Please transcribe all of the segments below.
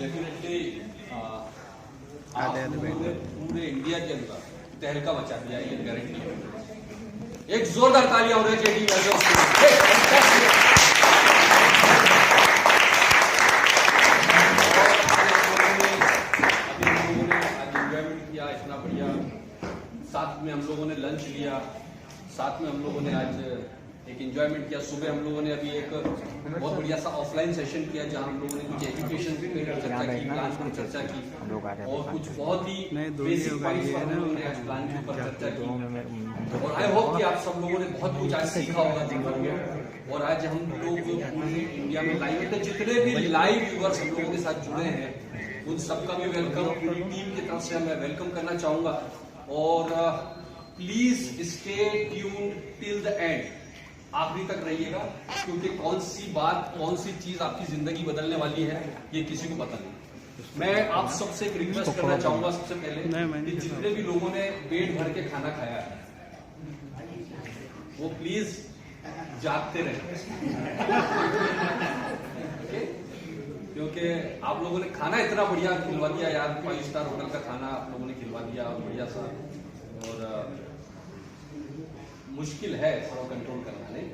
Definitely आप लोगों ने पूरे इंडिया के अंदर तहलका मचा दिया, ये गारंटी है। एक जोरदार तालियां हो रही है टीम किया, इतना बढ़िया। साथ में हम लोगों ने लंच लिया, साथ में हम लोगों ने आज एक एंजॉयमेंट किया। सुबह हम लोगों ने अभी एक बहुत बढ़िया सा ऑफलाइन सेशन किया जहां हम लोगों ने कुछ एजुकेशन पे चर्चा की, प्लान पर चर्चा की और कुछ बहुत ही बेसिक पॉइंट्स पर हम लोगों ने आज प्लान के ऊपर चर्चा की। और आई होप कि आप सब लोगों ने बहुत कुछ आज सीखा होगा जीवन में। और आज हम लोग पूरे इंडिया में लाइव, तो जितने भी लाइव व्यूअर्स हम लोगों के साथ जुड़े हैं उन सबका भी वेलकम पूरी टीम की तरफ से मैं वेलकम करना चाहूंगा। और please stay tuned till the end, आखिरी तक रहिएगा, क्योंकि कौन सी बात, कौन सी चीज आपकी जिंदगी बदलने वाली है ये किसी को पता नहीं। मैं आप सबसे एक रिक्वेस्ट करना चाहूंगा सबसे पहले कि जितने भी लोगों ने पेट भर के खाना खाया है वो प्लीज जागते रहे क्योंकि आप लोगों ने खाना इतना बढ़िया खिलवा दिया यार, 5 स्टार होटल का खाना आप लोगों ने खिलवा दिया बढ़िया सा। और मुश्किल है थोड़ा कंट्रोल करना, नहीं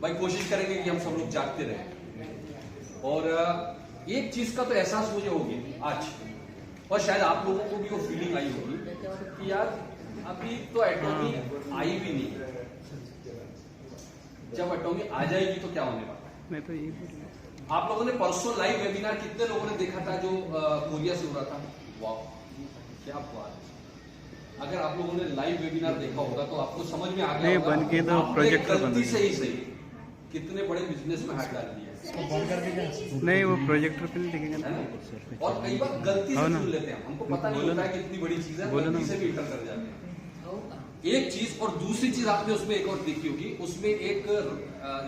भाई, कोशिश करेंगे कि हम सब लोग जागते रहें। और एक चीज का तो एहसास मुझे होगी आज, और शायद आप लोगों को भी वो फीलिंग आई होगी कि यार अभी तो एटॉमी आई भी नहीं, जब एटॉमी आ जाएगी तो क्या होने वाला है। मैं तो ये आप लोगों ने परसों लाइव वेबिनार कितने लोगों ने देखा था जो कोरिया से हो रहा था? वाह क्या बात। अगर आप लोगों ने लाइव वेबिनार देखा होगा तो आपको समझ में आ गया होगा बन के तो प्रोजेक्टर गलती से ही सही कितने बड़े बिजनेस में हाथ डाल दिया। नहीं, वो प्रोजेक्टर पे नहीं दिखेगा। और कई बार गलती से सुन लेते हैं, हमको पता नहीं होता है कि इतनी बड़ी चीज है, गलती से भी इंटर कर जाते हैं। एक चीज, और दूसरी चीज आपने उसमें एक और देखी होगी, उसमें एक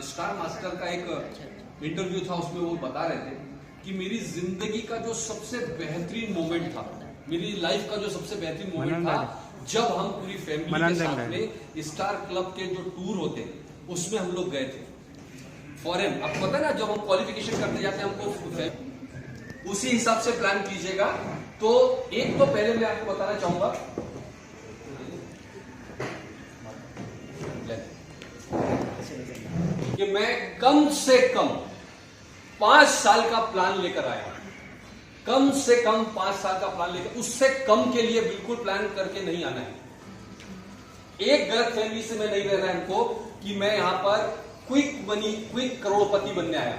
स्टार मास्टर का एक इंटरव्यू था, उसमें वो बता रहे थे कि मेरी जिंदगी का जो सबसे बेहतरीन मोमेंट था, मेरी लाइफ का जो सबसे बेहतरीन मोमेंट था, जब हम पूरी फैमिली के साथ में स्टार क्लब के जो टूर होते उसमें हम लोग गए थे फॉरेन। आपको पता है ना, जब हम क्वालिफिकेशन करते जाते हैं हमको उसी हिसाब से प्लान कीजिएगा। तो एक तो पहले मैं आपको बताना चाहूंगा कि मैं कम से कम 5 साल का प्लान लेकर आया, कम से कम 5 साल का प्लान लेकर, उससे कम के लिए बिल्कुल प्लान करके नहीं आना है। एक गलत फैमिली से मैं नहीं रह रहा हमको कि मैं यहां पर क्विक मनी, क्विक करोड़पति बनने आया।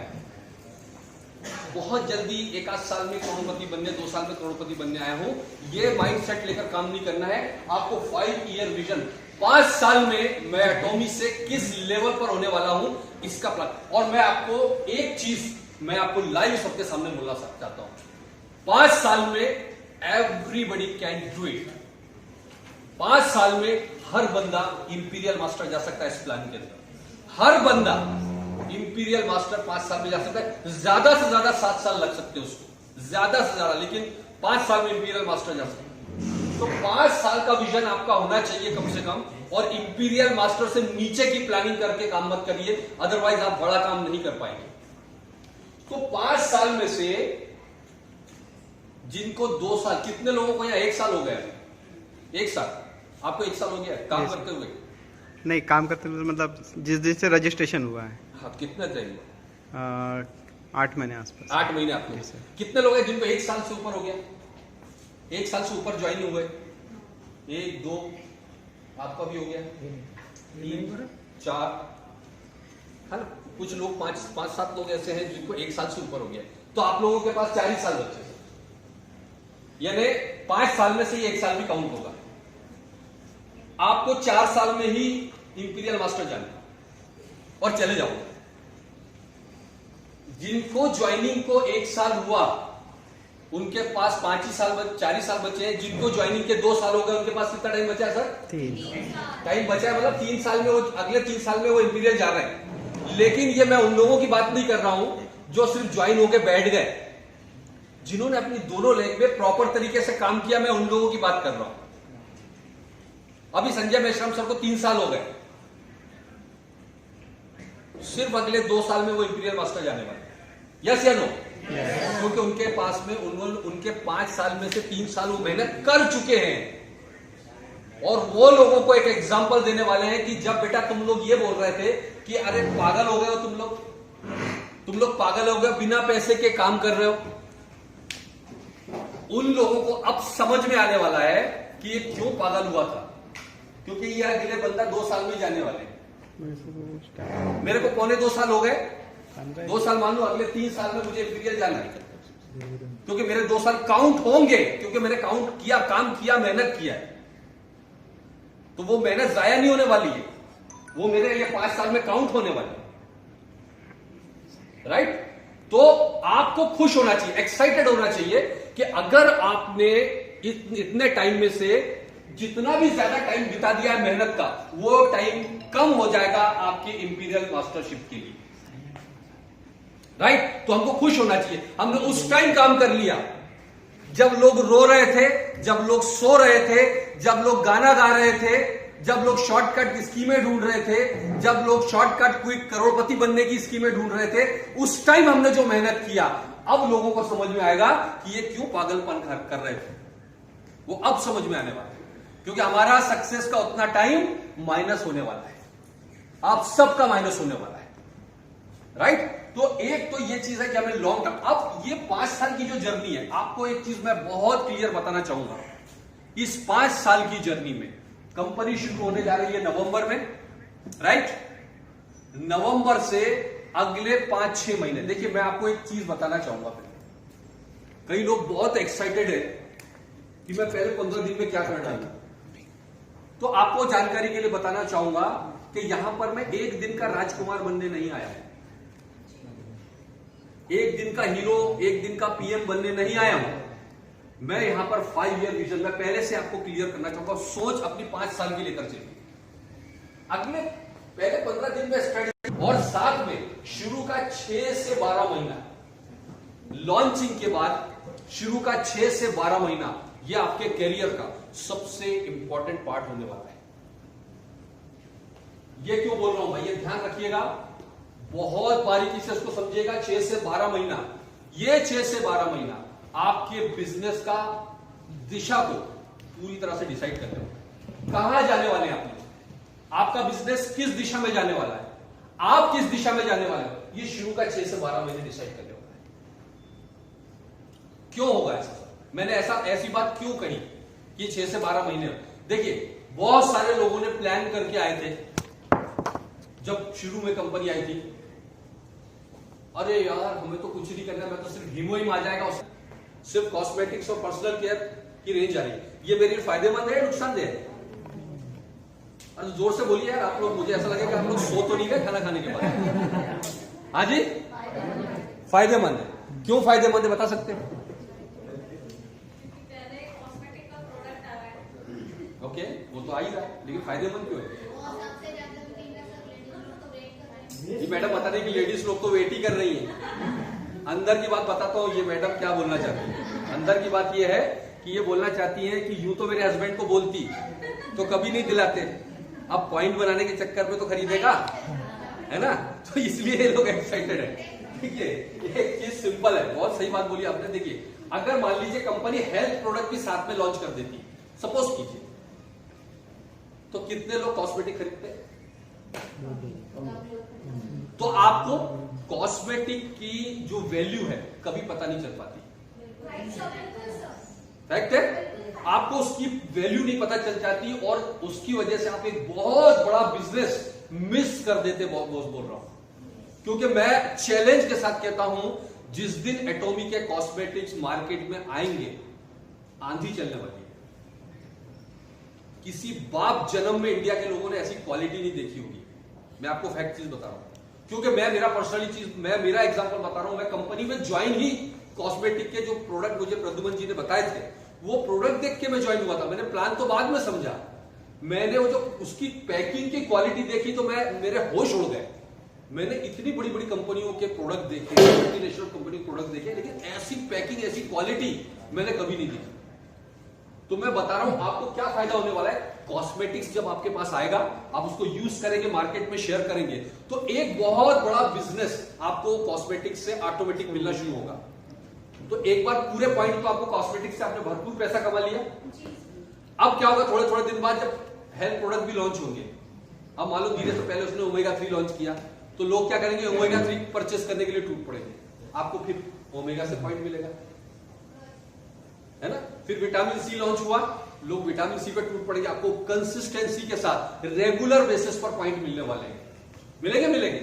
बहुत जल्दी 1 आध साल में करोड़पति बनने, 2 साल में करोड़पति बनने आया हूं। ये माइंडसेट लेकर काम नहीं करना है आपको। 5 ईयर विजन, 5 साल में मैं एटॉमी से किस लेवल पर होने वाला हूं इसका प्लान। और मैं आपको एक चीज मैं आपको लाइव सबके सामने बोलना चाहता हूं, 5 साल में एवरीबडी कैन डू इट। 5 साल में हर बंदा इंपीरियल मास्टर जा सकता है इस प्लान के अंदर। हर बंदा इंपीरियल मास्टर 5 साल में जा सकता है। ज्यादा से ज्यादा 7 साल लग सकते हैं उसको, ज्यादा से ज्यादा, लेकिन 5 साल में इंपीरियल मास्टर जा सकते हैं। तो 5 साल का विजन आपका होना चाहिए कम से कम। और इंपीरियल मास्टर से नीचे की प्लानिंग करके काम मत करिए, अदरवाइज आप बड़ा काम नहीं कर पाएंगे। तो 5 साल में से जिनको 2 साल, कितने लोगों को यहाँ 1 साल हो गया? 1 साल, आपको 1 साल हो गया काम करते हुए? नहीं, काम करते हुए मतलब जिस दिन से रजिस्ट्रेशन हुआ है। हाँ, कितना चाहिए? 8 महीने आसपास। 8 महीने आपको। कितने लोग हैं जिनको 1 साल से ऊपर हो गया? 1 साल से ऊपर ज्वाइन हुए? 1 2, आपका भी हो गया 3 4, है ना? कुछ लोग 5 7 लोग ऐसे हैं जिनको 1 साल से ऊपर हो गया। तो आप लोगों के पास 4 ही साल बचे, यानी 5 साल में से ही 1 साल भी काउंट होगा। आपको 4 साल में ही इंपीरियल मास्टर जाना और चले जाओ। जिनको ज्वाइनिंग को 1 साल हुआ उनके पास 5 ही साल 4 ही साल बचे हैं। जिनको ज्वाइनिंग के 2 साल हो गए उनके पास कितना टाइम बचा है सर? 3 टाइम बचा है, मतलब 3 साल में वो, अगले 3 साल में वो इंपीरियल जा रहे हैं। लेकिन ये मैं उन लोगों की बात नहीं कर रहा हूं जो सिर्फ ज्वाइन होके बैठ गए, जिन्होंने अपनी दोनों लेग में प्रॉपर तरीके से काम किया। मैं उन लोगों की बात कर रहा हूं। अभी संजय मेश्राम सर को 3 साल हो गए, सिर्फ अगले 2 साल में वो इंपीरियल मास्टर जाने वाले। यस या नो? क्योंकि उनके पास में उनके 5 साल में से 3 साल वो मेहनत कर चुके हैं, और वो लोगों को एक एग्जाम्पल देने वाले हैं कि जब बेटा तुम लोग ये बोल रहे थे कि अरे पागल हो गए हो तुम लोग पागल हो गए, बिना पैसे के काम कर रहे हो, उन लोगों को अब समझ में आने वाला है कि ये क्यों पागल हुआ था, क्योंकि ये अगले बंदा 2 साल में जाने वाले हैं। मेरे को पौने 2 साल हो गए, 2 साल मान लो, अगले 3 साल में मुझे इंपीरियल जाना है, क्योंकि मेरे 2 साल काउंट होंगे, क्योंकि मैंने काउंट किया, काम किया, मेहनत किया है, तो वो मेहनत जाया नहीं होने वाली है, वो मेरे ये 5 साल में काउंट होने वाली है। राइट? तो आपको खुश होना चाहिए, एक्साइटेड होना चाहिए कि अगर आपने इतने टाइम में से जितना भी ज्यादा टाइम बिता दिया है मेहनत का, वो टाइम कम हो जाएगा आपकी इंपीरियल मास्टरशिप के लिए। राइट? तो हमको खुश होना चाहिए, हमने उस टाइम काम कर लिया जब लोग रो रहे थे, जब लोग सो रहे थे, जब लोग गाना गा रहे थे, जब लोग शॉर्टकट स्कीमें ढूंढ रहे थे, जब लोग शॉर्टकट कोई करोड़पति बनने की स्कीमें ढूंढ रहे थे, उस टाइम हमने जो मेहनत किया, अब लोगों को समझ में आएगा कि ये क्यों पागलपन कर रहे थे, वो अब समझ में आने वाला है, क्योंकि हमारा सक्सेस का उतना टाइम माइनस होने वाला है, आप सबका माइनस होने वाला है। राइट? तो एक तो ये चीज है कि हमें लॉन्ग टर्म, अब ये 5 साल की जो जर्नी है, आपको एक चीज मैं बहुत क्लियर बताना चाहूंगा, इस 5 साल की जर्नी में कंपनी शुरू होने जा रही है नवंबर में। राइट? नवंबर से अगले 5-6 महीने, देखिए मैं आपको एक चीज बताना चाहूंगा, कई लोग बहुत एक्साइटेड है कि मैं पहले 15 दिन में क्या करना है, तो आपको जानकारी के लिए बताना चाहूंगा कि यहां पर मैं एक दिन का राजकुमार बनने नहीं आया हूं, एक दिन का हीरो, एक दिन का पीएम बनने नहीं आया हूं, मैं यहां पर 5 ईयर विजन में पहले से आपको क्लियर करना चाहूंगा, सोच अपनी 5 साल की लेकर चलिए, अगले पहले 15 दिन में स्ट्रेटजी, और साथ में शुरू का 6 से 12 महीना, लॉन्चिंग के बाद शुरू का 6 से 12 महीना, यह आपके कैरियर का सबसे इंपॉर्टेंट पार्ट होने वाला है। यह क्यों बोल रहा हूं भाई, ये ध्यान रखिएगा, बहुत बारीकी से इसको समझिएगा। 6 से 12 महीना, ये 6 से 12 महीना आपके बिजनेस का दिशा को पूरी तरह से डिसाइड करते हो, कहां जाने वाले हैं आप लोग, आपका बिजनेस किस दिशा में जाने वाला है, आप किस दिशा में जाने वाले हो, ये शुरू का 6 से 12 महीने डिसाइड करने वाला है। क्यों होगा ऐसा? मैंने ऐसी बात क्यों कही कि 6 से 12 महीने? देखिए बहुत सारे लोगों ने प्लान करके आए थे जब शुरू में कंपनी आई थी, अरे यार हमें तो कुछ नहीं करना, मैं तो सिर्फ हीमोइम आ जाएगा, सिर्फ कॉस्मेटिक्स और पर्सनल केयर की रेंज आ रही है, ये मेरे लिए फायदेमंद है या नुकसानदेह है? अरे जोर से बोलिए यार आप लोग, मुझे ऐसा लगे कि आप लोग सो तो नहीं गए खाना खाने के बाद। हाँ जी, फायदेमंद है। क्यों फायदेमंद है बता सकते हैं? ओके, वो तो आ ही रहा है, लेकिन फायदेमंद क्यों है? जी मैडम बता रही कि लेडीज लोग तो वेट ही कर रही हैं। अंदर की बात बताता हूँ, ये मैडम क्या बोलना चाहती है। अंदर की बात ये है कि ये बोलना चाहती है कि यूं तो मेरे हस्बैंड को बोलती तो कभी नहीं दिलाते, अब पॉइंट बनाने के चक्कर में तो खरीदेगा, है ना, तो इसलिए ये लोग एक्साइटेड है। ठीक है, एक चीज सिंपल है, बहुत सही बात बोली आपने। देखिए अगर मान लीजिए कंपनी हेल्थ प्रोडक्ट भी साथ में लॉन्च कर देती, सपोज कीजिए, तो कितने लोग कॉस्मेटिक खरीदते हैं? तो आपको कॉस्मेटिक की जो वैल्यू है कभी पता नहीं चल पाती, फैक्ट है, आपको उसकी वैल्यू नहीं पता चल जाती, और उसकी वजह से आप एक बहुत बड़ा बिजनेस मिस कर देते। बहुत बोल रहा हूं क्योंकि मैं चैलेंज के साथ कहता हूं, जिस दिन एटॉमी के कॉस्मेटिक्स मार्केट में आएंगे, आंधी चलने वाली है। किसी बाप जन्म में इंडिया के लोगों ने ऐसी क्वालिटी नहीं देखी होगी, मैं आपको फैक्ट चीज बता रहा हूं, क्योंकि मैं मेरा पर्सनली चीज, मैं मेरा एग्जांपल बता रहा हूं। मैं कंपनी में ज्वाइन ही कॉस्मेटिक के जो प्रोडक्ट मुझे प्रद्युमन जी ने बताए थे, वो प्रोडक्ट देख के मैं ज्वाइन हुआ था। मैंने प्लान तो बाद में समझा, मैंने वो जो उसकी पैकिंग की क्वालिटी देखी तो मेरे होश उड़ गए। मैंने इतनी बड़ी बड़ी कंपनियों के प्रोडक्ट देखे, मल्टीनेशनल कंपनी के प्रोडक्ट देखे, लेकिन ऐसी पैकिंग, ऐसी क्वालिटी मैंने कभी नहीं देखी। तो मैं बता रहा हूं आपको क्या फायदा होने वाला है। कॉस्मेटिक्स जब आपके पास आएगा, आप उसको यूज करेंगे, मार्केट में शेयर करेंगे, तो एक बहुत बड़ा बिजनेस आपको कॉस्मेटिक्स से ऑटोमेटिक मिलना शुरू होगा। तो एक बार पूरे पॉइंट तो आपको कॉस्मेटिक्स से आपने भरपूर पैसा कमा लिया। अब क्या होगा, थोड़े थोड़े दिन बाद जब हेल्थ प्रोडक्ट भी लॉन्च होंगे, अब मान लो धीरे से पहले उसने ओमेगा 3 लॉन्च किया, तो लोग क्या करेंगे, ओमेगा 3 परचेस करने के लिए टूट पड़ेंगे, आपको फिर ओमेगा से पॉइंट मिलेगा, है ना। फिर विटामिन सी लॉन्च हुआ, लोग विटामिन सी पर टूट पड़ेंगे, आपको कंसिस्टेंसी के साथ रेगुलर बेसिस पर पॉइंट मिलने वाले हैं, मिलेंगे।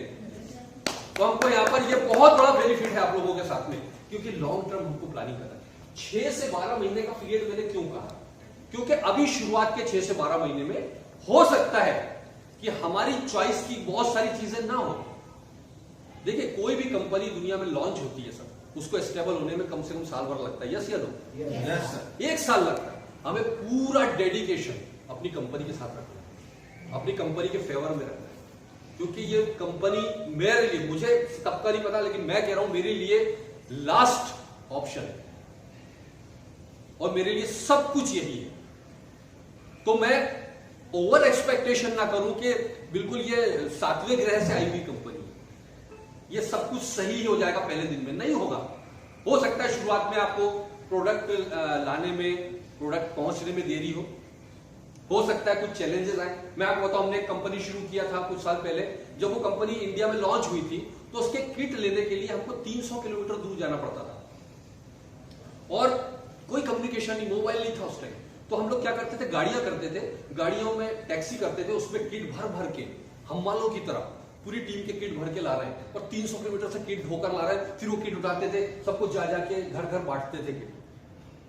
तो हमको यहां पर ये बहुत बड़ा बेनिफिट है आप लोगों के साथ में, क्योंकि लॉन्ग टर्म हमको प्लानिंग करना है। 6 से 12 महीने का पीरियड मैंने क्यों कहा, क्योंकि अभी शुरुआत के 6 से 12 महीने में हो सकता है कि हमारी चॉइस की बहुत सारी चीजें ना हो। देखिए, कोई भी कंपनी दुनिया में लॉन्च होती है सर, उसको स्टेबल होने में कम से कम साल भर लगता है, यस या नो? यस सर, 1 साल लगता है। हमें पूरा डेडिकेशन अपनी कंपनी के साथ रखना है, अपनी कंपनी के फेवर में रखना है, क्योंकि ये कंपनी मेरे लिए, मुझे सबका नहीं पता, लेकिन मैं कह रहा हूं मेरे लिए लास्ट ऑप्शन है और मेरे लिए सब कुछ यही है। तो मैं ओवर एक्सपेक्टेशन ना करूं कि बिल्कुल ये 7वें ग्रह से आई हुई कंपनी, ये सब कुछ सही हो जाएगा पहले दिन में, नहीं होगा। हो सकता है शुरुआत में आपको प्रोडक्ट लाने में, प्रोडक्ट पहुंचने में देरी हो सकता है कुछ चैलेंजेस आए। मैं आपको बताऊं, हमने एक कंपनी शुरू किया था कुछ साल पहले, जब वो कंपनी इंडिया में लॉन्च हुई थी, तो उसके किट लेने के लिए हमको 300 किलोमीटर दूर जाना पड़ता था और कोई कम्युनिकेशन नहीं, मोबाइल नहीं था उस टाइम। तो हम लोग क्या करते थे, गाड़ियां करते थे, गाड़ियों में टैक्सी करते थे, उसमें किट भर भर के हम्मालों की तरह पूरी टीम के किट भर के ला रहे हैं और 300 किलोमीटर से किट ढोकर ला रहे हैं। फिर वो किट उठाते थे, सबको जा जाके घर घर बांटते थे किट।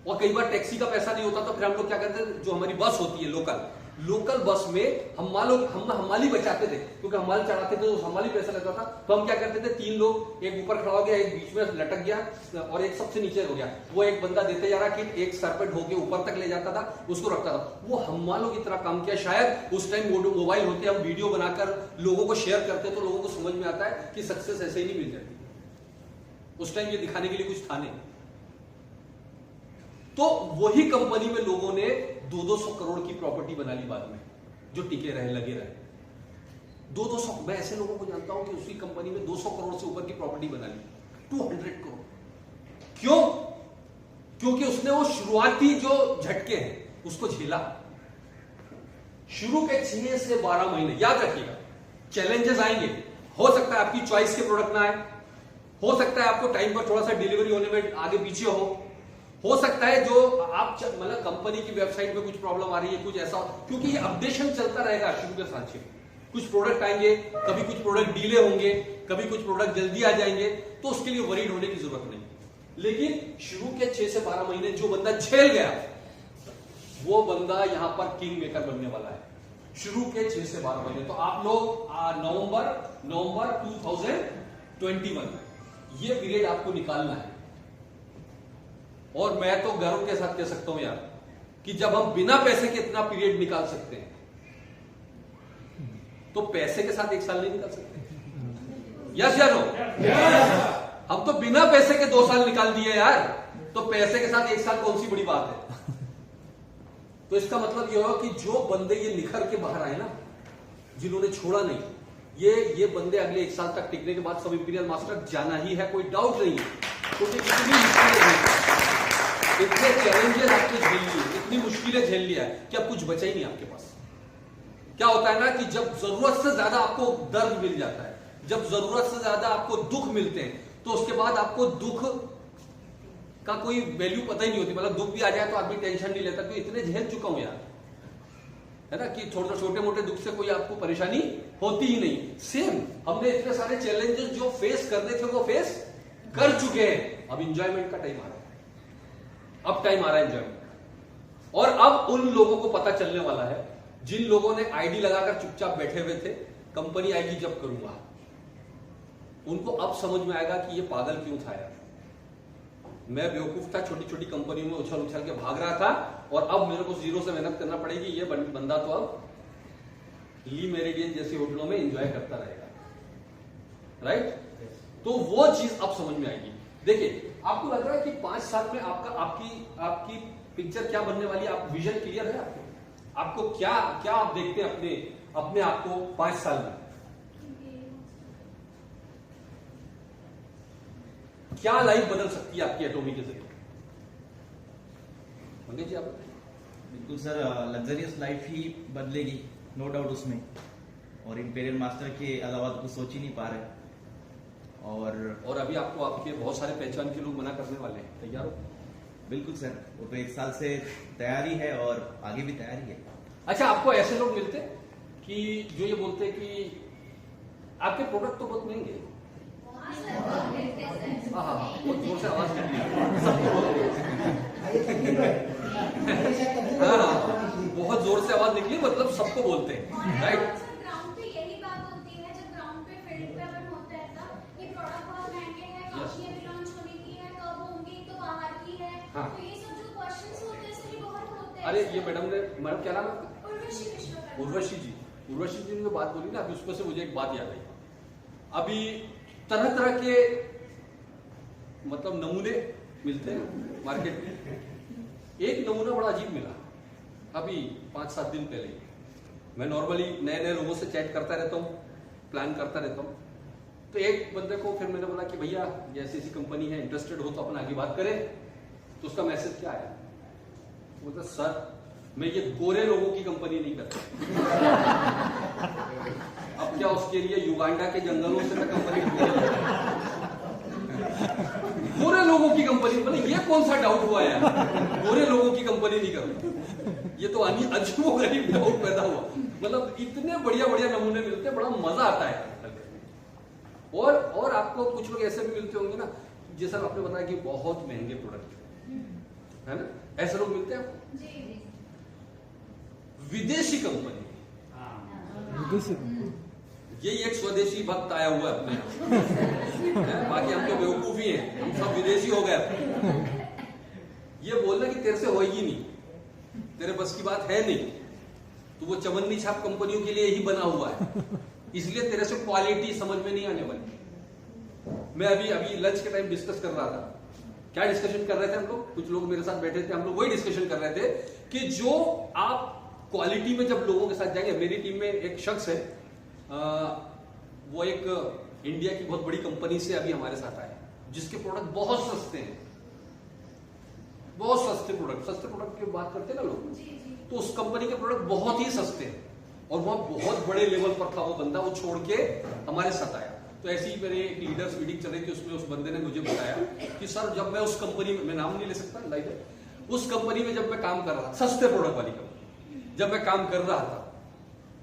और कई बार टैक्सी का पैसा नहीं होता, तो फिर हम लोग क्या करते थे, जो हमारी बस होती है लोकल बस में हम हमाली बचाते थे, क्योंकि हमाल चढ़ाते थे तो हमाली पैसा लगता था। तो हम क्या करते थे, 3 लोग, एक ऊपर खड़ा हो गया, एक बीच में लटक गया और एक सबसे नीचे हो गया। वो एक बंदा देते जा रहा किट, एक सर पे ढोके ऊपर तक ले जाता था, उसको रखता था। वो हमालों की तरह काम किया। शायद उस टाइम मोबाइल होते, हम वीडियो बनाकर लोगों को शेयर करते, तो लोगों को समझ में आता है कि सक्सेस ऐसे ही नहीं मिल जाती। उस टाइम ये दिखाने के लिए कुछ था नहीं। तो वही कंपनी में लोगों ने 200 करोड़ की प्रॉपर्टी बना ली बाद में, जो टिके रहे, लगे रहे। 200, मैं ऐसे लोगों को जानता हूं कि उसी कंपनी में 200 करोड़ से ऊपर की प्रॉपर्टी बना ली, 200 करोड़। क्यों? क्योंकि उसने वो शुरुआती जो झटके हैं उसको झेला। शुरू के 6 से 12 महीने, याद रखिएगा, चैलेंजेस आएंगे। हो सकता है आपकी चॉइस के प्रोडक्ट ना आए, हो सकता है आपको टाइम पर थोड़ा सा डिलीवरी होने में आगे पीछे हो सकता है जो आप मतलब कंपनी की वेबसाइट में कुछ प्रॉब्लम आ रही है, कुछ ऐसा, क्योंकि ये अपडेशन चलता रहेगा शुरू के साथ। कुछ प्रोडक्ट आएंगे, कभी कुछ प्रोडक्ट डिले होंगे, कभी कुछ प्रोडक्ट जल्दी आ जाएंगे, तो उसके लिए वरीड होने की जरूरत नहीं। लेकिन शुरू के 6 से 12 महीने जो बंदा झेल गया, वो बंदा यहां पर किंग मेकर बनने वाला है। शुरू के 6 से 12 महीने। तो आप लोग नवंबर 2021 ये पीरियड आपको निकालना है। और मैं तो गर्व के साथ कह सकता हूं यार, कि जब हम बिना पैसे के इतना पीरियड निकाल सकते हैं, तो पैसे के साथ 1 साल नहीं निकाल सकते। यस या नो? हम तो बिना पैसे के 2 साल निकाल दिए यार, तो पैसे के साथ 1 साल कौन सी बड़ी बात है। तो इसका मतलब यह होगा कि जो बंदे ये निखर के बाहर आए ना, जिन्होंने छोड़ा नहीं, ये बंदे अगले 1 साल तक टिकने के बाद सब इंपीरियल मास्टर जाना ही है, कोई डाउट नहीं है। क्योंकि इतने चैलेंजेस आपने झेल लिए, इतनी मुश्किलें झेल लिया है कि अब कुछ बचा ही नहीं आपके पास। क्या होता है ना कि जब जरूरत से ज्यादा आपको दर्द मिल जाता है, जब जरूरत से ज्यादा आपको दुख मिलते हैं, तो उसके बाद आपको दुख का कोई वैल्यू पता ही नहीं होती। मतलब दुख भी आ जाए तो आदमी टेंशन नहीं लेता, क्योंकि इतने झेल चुका हूं यार, है ना, कि छोटे मोटे दुख से कोई आपको परेशानी होती ही नहीं। सेम हमने इतने सारे चैलेंजेस जो फेस करने थे वो फेस कर चुके हैं। अब इंजॉयमेंट का टाइम आ रहा है, अब टाइम आ रहा है एंजॉयमेंट। और अब उन लोगों को पता चलने वाला है जिन लोगों ने आईडी लगाकर चुपचाप बैठे हुए थे, कंपनी आएगी जब करूंगा, उनको अब समझ में आएगा कि ये पागल क्यों था यार। मैं बेवकूफ था, छोटी छोटी कंपनियों में उछल उछल के भाग रहा था, और अब मेरे को जीरो से मेहनत करना पड़ेगी। ये बंदा तो अब ली मेरिडियन जैसी होटलों में एंजॉय करता रहेगा, राइट। तो वो चीज अब समझ में आएगी। देखिए, आपको लग रहा है कि 5 साल में आपकी पिक्चर क्या बनने वाली है? आप विजन क्लियर है आपको क्या आप देखते हैं अपने आप को 5 साल में? क्या लाइफ बदल सकती है आपकी एटॉमी के जरिए? मंगेश जी आप बताइए। बिल्कुल सर, लग्जरियस लाइफ ही बदलेगी, नो डाउट उसमें। और इंपीरियल मास्टर के अलावा तो कुछ सोच ही नहीं पा रहे। और अभी आपको आपके बहुत सारे पहचान के लोग मना करने वाले हैं, तैयार हो? बिल्कुल सर, वो तो 1 साल से तैयारी है और आगे भी तैयारी है। अच्छा, आपको ऐसे लोग मिलते हैं कि जो ये बोलते हैं कि आपके प्रोडक्ट तो बहुत महंगे हैं। हाँ, बहुत जोर से आवाज निकली। हाँ, बहुत जोर से आवाज निकली, मतलब सबको बोलते हैं, राइट? ग्राउंड पे यही बात होती है, जब ग्राउंड पे फील्ड पे अपन होते हैं तब ये प्रोडक्ट बहुत महंगे हैं, कंपनी अभी लॉन्च होने की है, कब होंगी, तो बाहर की है। हाँ। तो ये सब जो क्वेश्चंस होते हैं सही बहुत होते हैं। अरे ये मैडम क्या नाम है आपका? उर्वशी विश्वकर्मा। उर्वशी जी ने जो बात बोली ना अभी, उसमें से मुझे एक बात याद आई। अभी तरह तरह के मतलब नमूने मिलते हैं मार्केट में। एक नमूना बड़ा अजीब मिला अभी 5-7 दिन पहले। मैं नॉर्मली नए नए लोगों से चैट करता रहता हूँ, प्लान करता रहता हूँ। तो एक बंदे को फिर मैंने बोला कि भैया ये ऐसी कंपनी है, इंटरेस्टेड हो तो अपन आगे बात करें। तो उसका मैसेज क्या आया? बोलता सर मैं ये गोरे लोगों की कंपनी नहीं करता। अब क्या उसके लिए युगांडा के जंगलों से मैं कंपनी गोरे लोगों की कंपनी, मतलब ये कौन सा डाउट हुआ यार? गोरे लोगों की कंपनी नहीं करता, ये तो अजीबो गरीब डाउट पैदा हुआ। मतलब इतने बढ़िया बढ़िया नमूने मिलते हैं, बड़ा मजा आता है। और आपको कुछ लोग ऐसे भी मिलते होंगे ना, जैसा आपने बताया कि बहुत महंगे प्रोडक्ट है ना, ऐसे लोग मिलते हैं आपको। विदेशी कंपनी, यही एक स्वदेशी भक्त आया हुआ है अपने यहाँ। बाकी हम तो बेवकूफ ही हैं, हम सब विदेशी हो गए। ये बोलना कि तेरे से होगी नहीं, तेरे बस की बात है नहीं, तो वो चवन्नी छाप कंपनियों के लिए ही बना हुआ है, इसलिए तेरे से क्वालिटी समझ में नहीं आने वाली। मैं अभी लंच के टाइम डिस्कस कर रहा था। क्या डिस्कशन कर रहे थे हम लोग? कुछ लोग मेरे साथ बैठे थे, हम लोग वही डिस्कशन कर रहे थे कि जो आप क्वालिटी में जब लोगों के साथ जाएंगे। मेरी टीम में एक शख्स है, वो एक इंडिया की बहुत बड़ी कंपनी से अभी हमारे साथ आए, जिसके प्रोडक्ट बहुत सस्ते हैं, बहुत सस्ते प्रोडक्ट की बात करते हैं ना लोग। तो उस कंपनी के प्रोडक्ट बहुत ही सस्ते हैं और वहां बहुत बड़े लेवल पर था वो बंदा, वो छोड़ के हमारे साथ आया। तो ऐसे ही मेरे एक लीडर्स मीटिंग चल रही थी, उसमें उस बंदे ने मुझे बताया कि सर जब मैं उस कंपनी में, मैं नाम नहीं ले सकता लाइव है, उस कंपनी में जब मैं काम कर रहा था, सस्ते प्रोडक्ट वाली कंपनी जब मैं काम कर रहा था,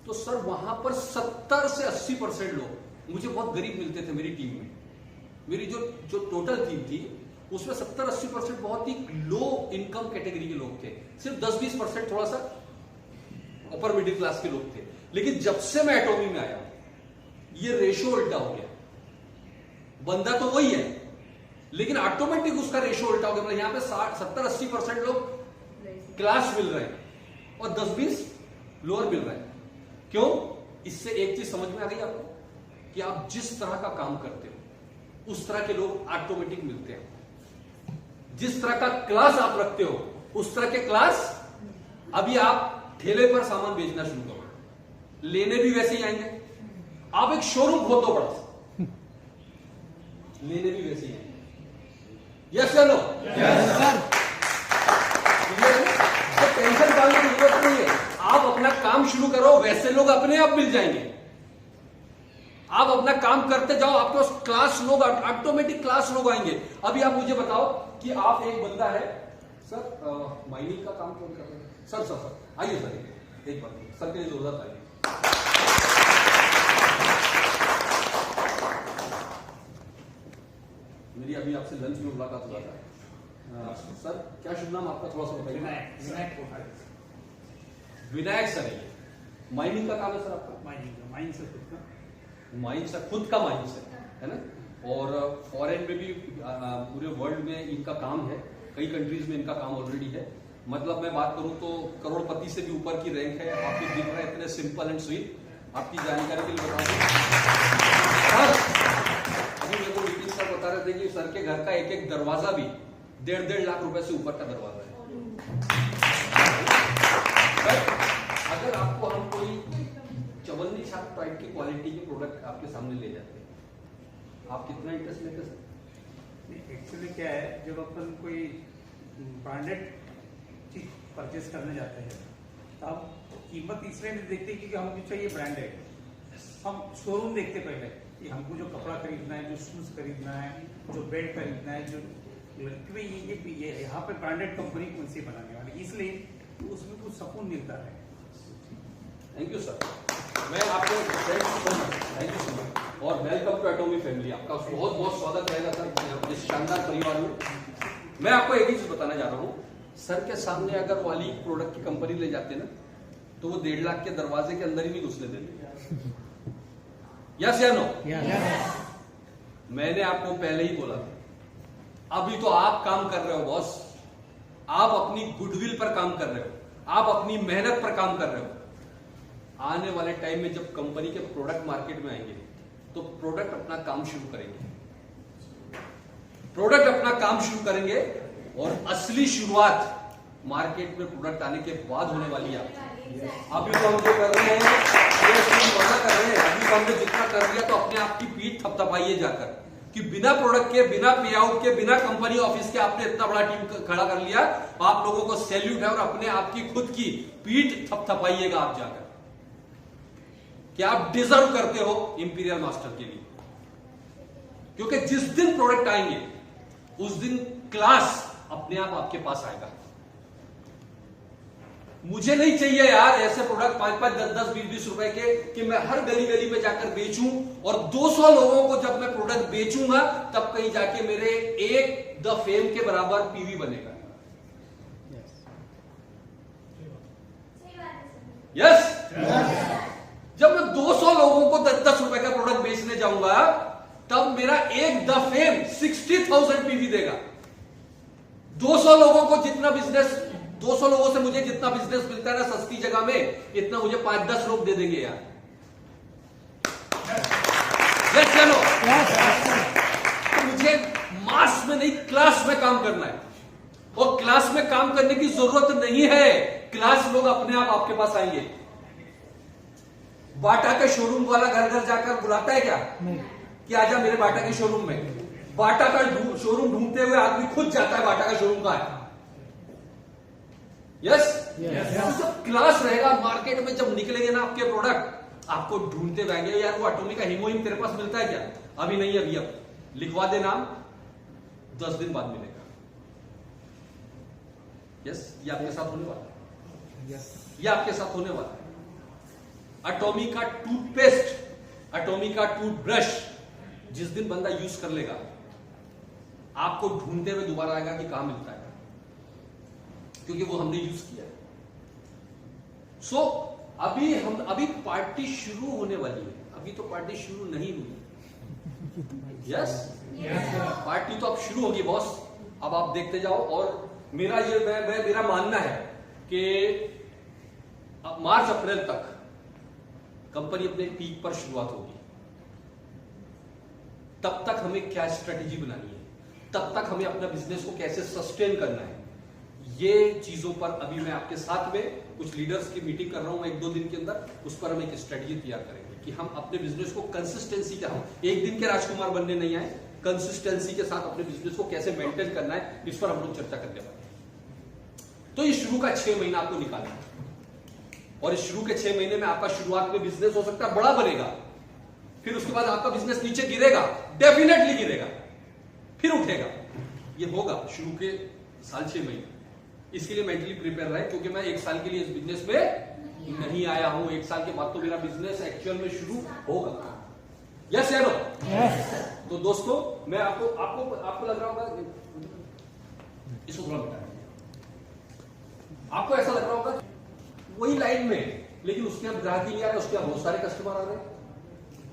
तो सर वहां पर 70 से 80% लोग मुझे बहुत गरीब मिलते थे। मेरी टीम में, मेरी जो टोटल टीम थी उसमें 70-80% बहुत ही लो इनकम कैटेगरी के लोग थे, सिर्फ 10-20% थोड़ा सा अपर मिडिल क्लास के लोग थे। लेकिन जब से मैं एटॉमी में आया, ये रेशो उल्टा हो गया। बंदा तो वही है, लेकिन ऑटोमेटिक उसका रेशो उल्टा हो गया। मतलब यहां पे 70-80% लोग क्लास मिल रहे हैं और 10-20 लोअर मिल रहे हैं। क्यों? इससे एक चीज समझ में आ गई आपको कि आप जिस तरह का काम करते हो उस तरह के लोग ऑटोमेटिक मिलते हैं। जिस तरह का क्लास आप रखते हो उस तरह के क्लास, अभी आप ठेले पर सामान बेचना शुरू करो, लेने भी वैसे ही आएंगे। आप एक शोरूम खोल दो बड़ा सा, लेने भी वैसे ही आएंगे। यस या नो? टेंशन डालने की जरूरत नहीं है, आप अपना काम शुरू करो, वैसे लोग अपने आप मिल जाएंगे। आप अपना काम करते जाओ, आपके पास क्लास लोग, ऑटोमेटिक क्लास लोग आएंगे। अभी आप मुझे बताओ कि आप एक बंदा है सर, माइनिंग का काम कौन कर रहे हैं? सर आइए सर, एक बार सर के लिए जोरदार आइए। मेरी अभी आपसे लंच में मुलाकात हुआ था। सर क्या शुभ नाम आपका, थोड़ा सा बताइए। विनायक सर है। माइनिंग का काम है सर आपका? माइन सर खुद का माइन है ना। और फॉरेन में भी पूरे वर्ल्ड में इनका काम है, कई कंट्रीज में इनका काम ऑलरेडी है। मतलब मैं बात करूं तो करोड़पति से भी ऊपर की रैंक है। आपको दिख रहा है इतने सिंपल एंड स्वीट। आपकी जानकारी के लिए बता दूं, अभी मेरे को नीतीश सर बता रहे थे कि सर के घर का एक एक दरवाजा भी 1.5 लाख रुपए से ऊपर का दरवाजा है। अगर आपको हम कोई चवन्नी छाप टाइप की क्वालिटी के प्रोडक्ट आपके सामने ले जाते हैं, आप कितना इंटरेस्ट लेते सर? एक्चुअली क्या है, जब अपन कोई ब्रांडेड चीज परचेज करने जाते हैं तब कीमत इसलिए नहीं देखते क्योंकि हमको चाहिए ब्रांडेड। हम शोरूम देखते पहले कि हमको जो कपड़ा खरीदना है, जो शूज खरीदना है, जो बेल्ट खरीदना है, जो क्योंकि ये यहाँ पे ब्रांडेड कंपनी कौन सी बनाने वाली, इसलिए उसमें कुछ सुकून मिलता है। Thank you sir. मैं आपको थैंक यू सो मच और वेलकम टू एटॉमी फैमिली। आपका बहुत बहुत स्वागत रहेगा सर इस शानदार परिवार में। मैं आपको एक ही चीज बताना चाह रहा हूँ, सर के सामने अगर वाली प्रोडक्ट की कंपनी ले जाते ना तो वो 1.5 लाख के दरवाजे के अंदर ही नहीं घुसने देते। यस या नो? मैंने आपको पहले ही बोला था, अभी तो आप काम कर रहे हो बॉस, आप अपनी गुडविल पर काम कर रहे हो, आप अपनी मेहनत पर काम कर रहे हो। आने वाले टाइम में जब कंपनी के प्रोडक्ट मार्केट में आएंगे तो प्रोडक्ट अपना काम शुरू करेंगे, प्रोडक्ट अपना काम शुरू करेंगे और असली शुरुआत मार्केट में प्रोडक्ट आने के बाद होने वाली है। अभी तो हम जो कर रहे हैं कर रहे हैं, अभी तो हमने जितना कर लिया तो अपने आप की पीठ थपथपाइए जाकर कि बिना प्रोडक्ट के, बिना पे आउट के, बिना कंपनी ऑफिस के आपने इतना बड़ा टीम खड़ा कर लिया। आप लोगों को सैल्यूट है और अपने आप की खुद की पीठ थपथपाइएगा आप जाकर कि आप डिजर्व करते हो इंपीरियल मास्टर के लिए। क्योंकि जिस दिन प्रोडक्ट आएंगे उस दिन क्लास अपने आप आपके पास आएगा। मुझे नहीं चाहिए यार ऐसे प्रोडक्ट 5-5, 10-10, 20-20 रुपए के कि मैं हर गली गली में जाकर बेचूं और 200 लोगों को जब मैं प्रोडक्ट बेचूंगा तब कहीं जाके मेरे एक द फेम के बराबर पीवी बनेगा। यस जब मैं 200 लोगों को 10-10 रुपए का प्रोडक्ट बेचने जाऊंगा तब मेरा एक द फेम 60,000 पीवी देगा। 200 लोगों को जितना बिजनेस, 200 लोगों से मुझे जितना बिजनेस मिलता है ना सस्ती जगह में, इतना मुझे 5-10 लोग दे देंगे यार। यस चलो, तो मुझे मास में नहीं क्लास में काम करना है और क्लास में काम करने की जरूरत नहीं है, क्लास लोग अपने आप आपके पास आएंगे। बाटा के शोरूम वाला घर घर जाकर बुलाता है क्या कि आजा मेरे बाटा के शोरूम में? बाटा का शोरूम ढूंढते हुए आदमी खुद जाता है बाटा का शोरूम का है। यस जब क्लास रहेगा मार्केट में, जब निकलेंगे ना आपके प्रोडक्ट आपको ढूंढते रहेंगे यार वो एटॉमी का हीमोहिम तेरे पास मिलता है क्या? अभी नहीं, अभी अब लिखवा दे नाम, 10 दिन बाद मिलेगा। यस ये आपके साथ होने वाला है, ये आपके साथ होने वाला है। एटॉमी का टूथपेस्ट, एटॉमी का टूथब्रश जिस दिन बंदा यूज कर लेगा आपको ढूंढते हुए दोबारा आएगा कि कहां मिलता है, क्योंकि वो हमने यूज किया है। सो अभी पार्टी शुरू होने वाली है, अभी तो पार्टी शुरू नहीं हुई। यस पार्टी तो अब शुरू होगी बॉस, अब आप देखते जाओ। और मेरा मानना है कि अब मार्च अप्रैल तक कंपनी अपने पीक पर शुरुआत होगी। तब तक हमें क्या स्ट्रेटेजी बनानी है, तब तक हमें अपना बिजनेस को कैसे सस्टेन करना है, ये चीजों पर अभी मैं आपके साथ में कुछ लीडर्स की मीटिंग कर रहा हूं मैं 1-2 दिन के अंदर, उस पर हम एक स्ट्रेटेजी तैयार करेंगे कि हम अपने बिजनेस को कंसिस्टेंसी के, हम एक दिन के राजकुमार बनने नहीं आए, कंसिस्टेंसी के साथ अपने बिजनेस को कैसे मेंटेन करना है इस पर हम लोग चर्चा करने वाले हैं। तो इस शुरू का 6 महीना आपको निकालना है और इस शुरू के 6 महीने में आपका शुरुआत में बिजनेस हो सकता है बड़ा बनेगा, फिर उसके बाद आपका बिजनेस नीचे गिरेगा, डेफिनेटली गिरेगा, फिर उठेगा। ये होगा शुरू के 6 महीने। इसके लिए मेंटली प्रिपेयर रहे, क्योंकि मैं 1 साल के लिए इस बिजनेस में नहीं आया हूं। 1 साल के बाद तो मेरा बिजनेस एक्चुअल में शुरू होगा। यस या नो? तो दोस्तों मैं आपको लग रहा होगा इसको थोड़ा बताया, आपको ऐसा लग रहा होगा वही लाइन में, लेकिन उसके अब ग्राहक ही नहीं आ रहे, उसके बहुत सारे कस्टमर आ रहे हैं।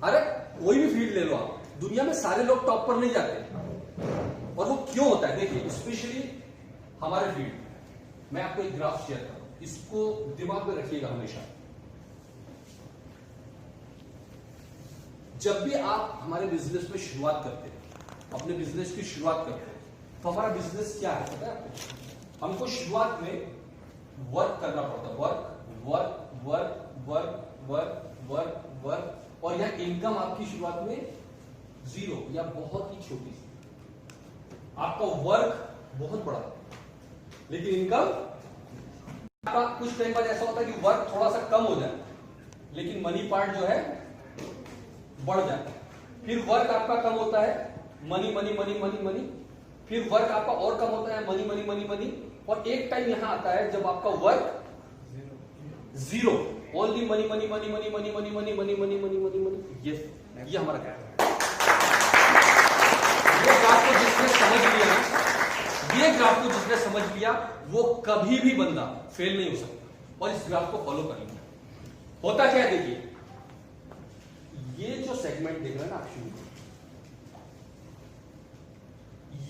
अरे कोई भी फील्ड ले लो आप, दुनिया में सारे लोग टॉप पर नहीं जाते। और वो क्यों होता है? देखिए स्पेशली हमारे फील्ड, मैं आपको एक ग्राफ शेयर करूं, इसको दिमाग में रखिएगा हमेशा। जब भी आप हमारे बिजनेस में शुरुआत करते हैं, अपने बिजनेस की शुरुआत करते हैं, तो हमारा बिजनेस क्या है पता है आपको? हमको शुरुआत में वर्क करना पड़ता है, work work work work work work work और यह इनकम आपकी शुरुआत में 0 या बहुत ही छोटी सी। आपका वर्क बहुत बड़ा लेकिन इनकम आपका कुछ टाइम बाद ऐसा होता है कि वर्क थोड़ा सा कम हो जाए लेकिन मनी पार्ट जो है बढ़ जाता है। फिर वर्क आपका कम होता है, money money money money money, फिर वर्क आपका और कम होता है, मनी मनी मनी मनी, और एक टाइम यहां आता है जब आपका work zero, only money money money money money money money money money money money money. ये हमारा क्या है, ये ग्राफ को जिसने समझ लिया, ये ग्राफ को जिसने समझ लिया वो कभी भी बंदा फेल नहीं हो सकता। और इस ग्राफ को फॉलो कर लिया। होता क्या है देखिए, ये जो सेगमेंट देख रहे हैं ना आप शुरू,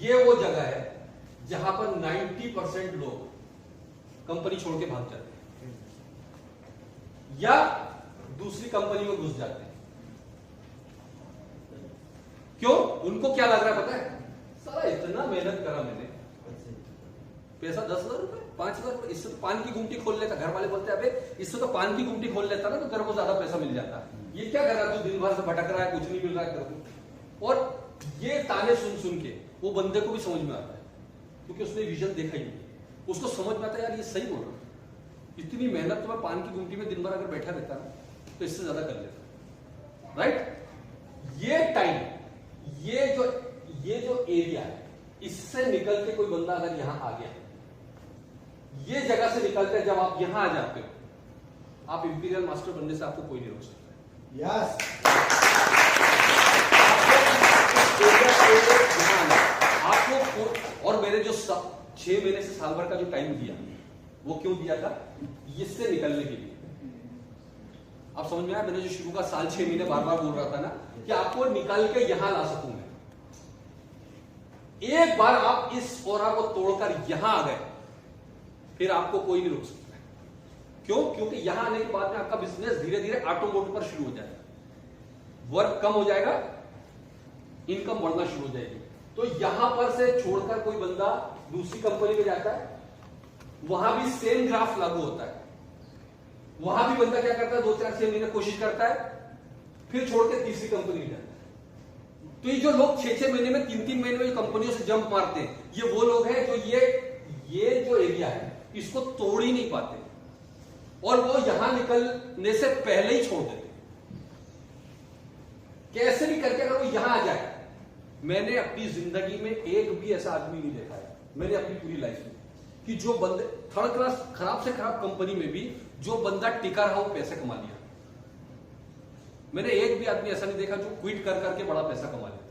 ये वो जगह है जहां पर 90% लोग कंपनी छोड़ के भाग जाते हैं या दूसरी कंपनी में घुस जाते हैं। क्यों? उनको क्या लग रहा है पता है, सारा इतना मेहनत करा मैंने, पैसा 10,000 रुपए 5,000 रुपए, इससे तो पान की गुमटी खोल लेता। घर वाले बोलते हैं अबे इससे तो पान की गुमटी खोल लेता ना तो तेरे को ज्यादा पैसा मिल जाता। ये क्या कर रहा है, तू दिन भर से भटक रहा है, कुछ नहीं मिल रहा है तेरे को। और ये ताने सुन सुन के वो बंदे को भी समझ में आता है क्योंकि उसने विजन देखा ही नहीं। उसको समझ में आता है यार ये सही बोल रहा है, इतनी मेहनत तो मैं पान की गुमटी में दिन भर अगर बैठा रहता ना तो इससे ज्यादा कर लेता। राइट? ये टाइम, ये जो एरिया है, इससे निकल के कोई बंदा अगर यहां आ गया, ये जगह से निकलकर जब आप यहां आ जाते हो, आप इंपीरियल मास्टर बनने से आपको कोई नहीं रोक सकता। यस। आपको और मेरे जो 6 महीने से साल भर का जो टाइम दिया, वो क्यों दिया था? इससे निकलने के लिए। आप समझ में आया? मैंने जो शुरू का साल 6 महीने बार बार बोल रहा था ना कि आपको निकाल के यहां ला सकूं मैं। एक बार आप इस ओरा को तोड़कर यहां आ गए, फिर आपको कोई नहीं रोक सकता। क्यों? क्योंकि यहां आने के बाद में आपका बिजनेस धीरे धीरे ऑटोमोटिव पर शुरू हो जाएगा, वर्क कम हो जाएगा, इनकम बढ़ना शुरू हो जाएगी। तो यहां पर से छोड़कर कोई बंदा दूसरी कंपनी में जाता है, वहां भी सेम ग्राफ लागू होता है। वहां भी बंदा क्या करता है, 2-4-6 महीने कोशिश करता है, फिर छोड़ के तीसरी कंपनी में जाता है। तो ये जो लोग 6-6 महीने में 3-3 महीने में कंपनियों से जंप मारते हैं, ये वो लोग हैं जो ये जो एरिया है इसको तोड़ ही नहीं पाते और वो यहां निकलने से पहले ही छोड़ देते। कैसे भी करके अगर वो यहां आ जाए, मैंने अपनी जिंदगी में एक भी ऐसा आदमी नहीं देखा है, मैंने अपनी पूरी लाइफ में, कि जो बंदे थर्ड क्लास खराब से खराब कंपनी में भी जो बंदा टिका रहा वो पैसे कमा लिया। मैंने एक भी आदमी ऐसा नहीं देखा जो क्विट कर करके बड़ा पैसा कमा लेता है।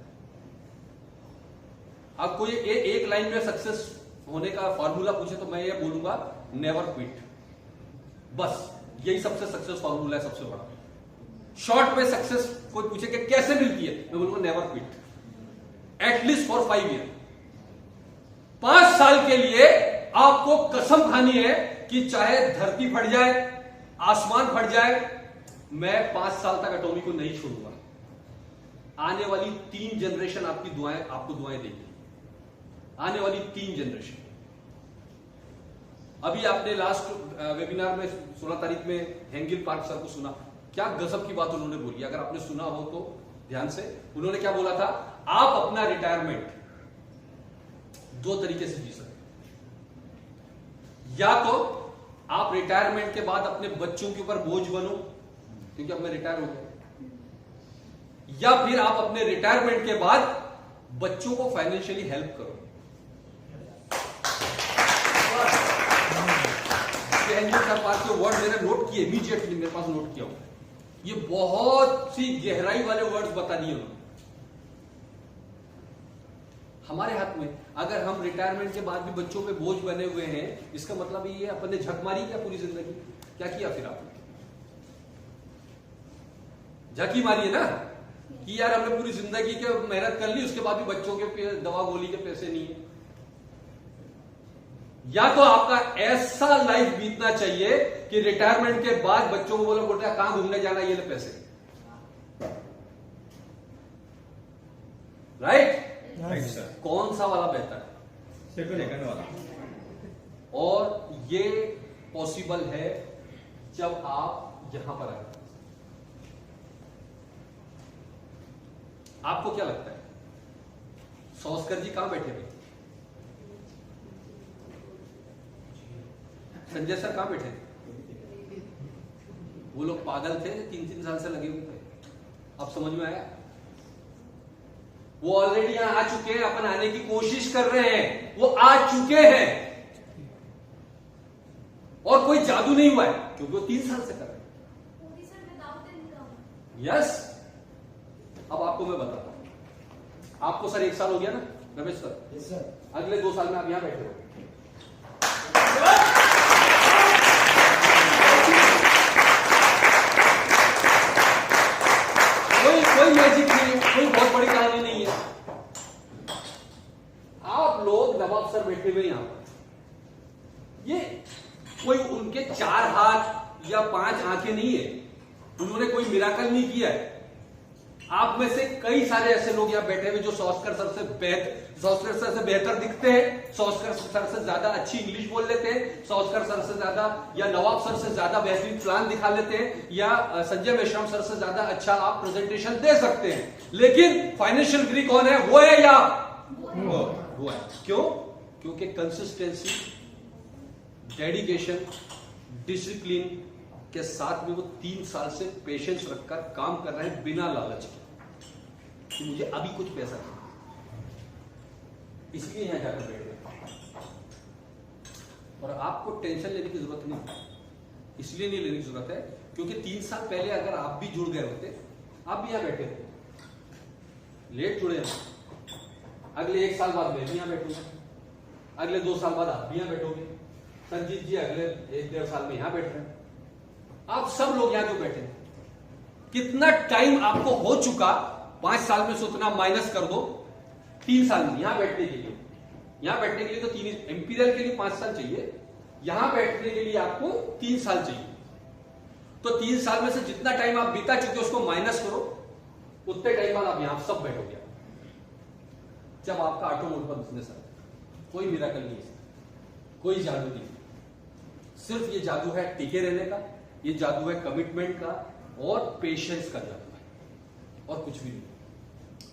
अब कोई एक लाइन में सक्सेस होने का फॉर्मूला पूछे तो मैं ये बोलूंगा, नेवर क्विट। बस यही सबसे सक्सेस फॉर्मूला है, सबसे बड़ा। शॉर्ट में सक्सेस कोई पूछे कि कैसे मिलती है, मैं बोलूंगा never quit, at least for 5 year. 5 साल के लिए आपको कसम खानी है कि चाहे धरती फट जाए, आसमान फट जाए, मैं 5 साल तक एटॉमी को नहीं छोड़ूंगा। आने वाली 3 जनरेशन आपकी दुआएं, आपको दुआएं देगी। आने वाली 3 जनरेशन। अभी आपने लास्ट वेबिनार में 16 तारीख में हेंगिल पार्क सर को सुना, क्या गजब की बात उन्होंने बोली। अगर आपने सुना हो तो ध्यान से, उन्होंने क्या बोला था, आप अपना रिटायरमेंट 2 तरीके से जी सकते। या तो आप रिटायरमेंट के बाद अपने बच्चों के ऊपर बोझ बनो, क्योंकि अब मैं रिटायर हो गया, या फिर आप अपने रिटायरमेंट के बाद बच्चों को फाइनेंशियली हेल्प करो। के वर्ड मैंने नोट किए, इमीडिएटली मेरे पास नोट किया हुआ। ये बहुत सी गहराई वाले वर्ड्स बता दिए उन्होंने। हमारे हाथ में, अगर हम रिटायरमेंट के बाद भी बच्चों पे बोझ बने हुए हैं, इसका मतलब ये अपने झक मारी क्या पूरी जिंदगी? क्या किया फिर आपने? झकी मारी है ना कि यार हमने पूरी जिंदगी के मेहनत कर ली, उसके बाद भी बच्चों के दवा गोली के पैसे नहीं है। या तो आपका ऐसा लाइफ बीतना चाहिए कि रिटायरमेंट के बाद बच्चों को बोलता है कहां घूमने जाना, ये ले पैसे। Right sir? कौन सा वाला बेहतर है? सेकंड वाला। और ये पॉसिबल है जब आप यहां पर आए। आपको क्या लगता है, सौस्कर जी कहां बैठे हुए? संजय सर कहाँ बैठे थे? वो लोग पागल थे, 3-3 साल से लगे हुए थे। अब समझ में आया? वो ऑलरेडी यहां आ चुके हैं, अपन आने की कोशिश कर रहे हैं, वो आ चुके हैं और कोई जादू नहीं हुआ है क्योंकि वो 3 साल से कर रहे हैं। यस, अब आपको मैं बताता हूं। आपको सर 1 साल हो गया ना रमेश सर? Yes sir. अगले 2 साल में आप यहां बैठे हो। कोई मैजिक नहीं है, कोई बहुत बड़ी कहानी नहीं है। आप लोग नवाब सर बैठे हुए यहां पर, ये कोई उनके 4 हाथ या 5 आंखें नहीं है, उन्होंने कोई मिराकल नहीं किया है। आप में से कई सारे ऐसे लोग यहां बैठे हुए जो सॉस्कर सर से बेहतर दिखते हैं, सॉस्कर सर से ज्यादा अच्छी इंग्लिश बोल लेते हैं, सॉस्कर सर से ज्यादा या नवाब सर से ज्यादा बेहतरीन प्लान दिखा लेते हैं, या संजय मेश्राम सर से ज्यादा अच्छा आप प्रेजेंटेशन दे सकते हैं, लेकिन फाइनेंशियल ग्री कौन है? वो है या वो है। क्यों? क्योंकि कंसिस्टेंसी, डेडिकेशन, डिसिप्लिन के साथ में वो 3 साल से पेशेंस रखकर काम कर रहे हैं बिना लालच के कि मुझे अभी कुछ पैसा चाहिए, इसलिए यहां जाकर बैठ गए। और आपको टेंशन लेने की जरूरत नहीं, इसलिए नहीं लेने की जरूरत है क्योंकि 3 साल पहले अगर आप भी जुड़ गए होते, आप भी यहां बैठे होते। लेट जुड़े हैं, अगले 1 साल बाद मैं भी यहां बैठूंगा, अगले 2 साल बाद आप भी यहां बैठोगे, संजीत जी अगले 1-1.5 साल में यहां बैठ रहे हैं, आप सब लोग यहां जो बैठे हैं। कितना टाइम आपको हो चुका? 5 साल में से उतना माइनस कर दो, 3 साल में यहां बैठने के लिए, यहां बैठने के लिए तो 3 एम्पीरियल के लिए 5 साल चाहिए, यहां बैठने के लिए आपको 3 साल चाहिए। तो 3 साल में से जितना टाइम आप बिता चुके उसको माइनस करो, उतने टाइम बाद आप यहां सब बैठोगे। जब आपका ऑटोमोटिव का बिजनेस है, कोई मिराकल नहीं है, कोई जादू नहीं, सिर्फ ये जादू है टिके रहने का, ये जादू है कमिटमेंट का और पेशेंस का जादू है, और कुछ भी नहीं।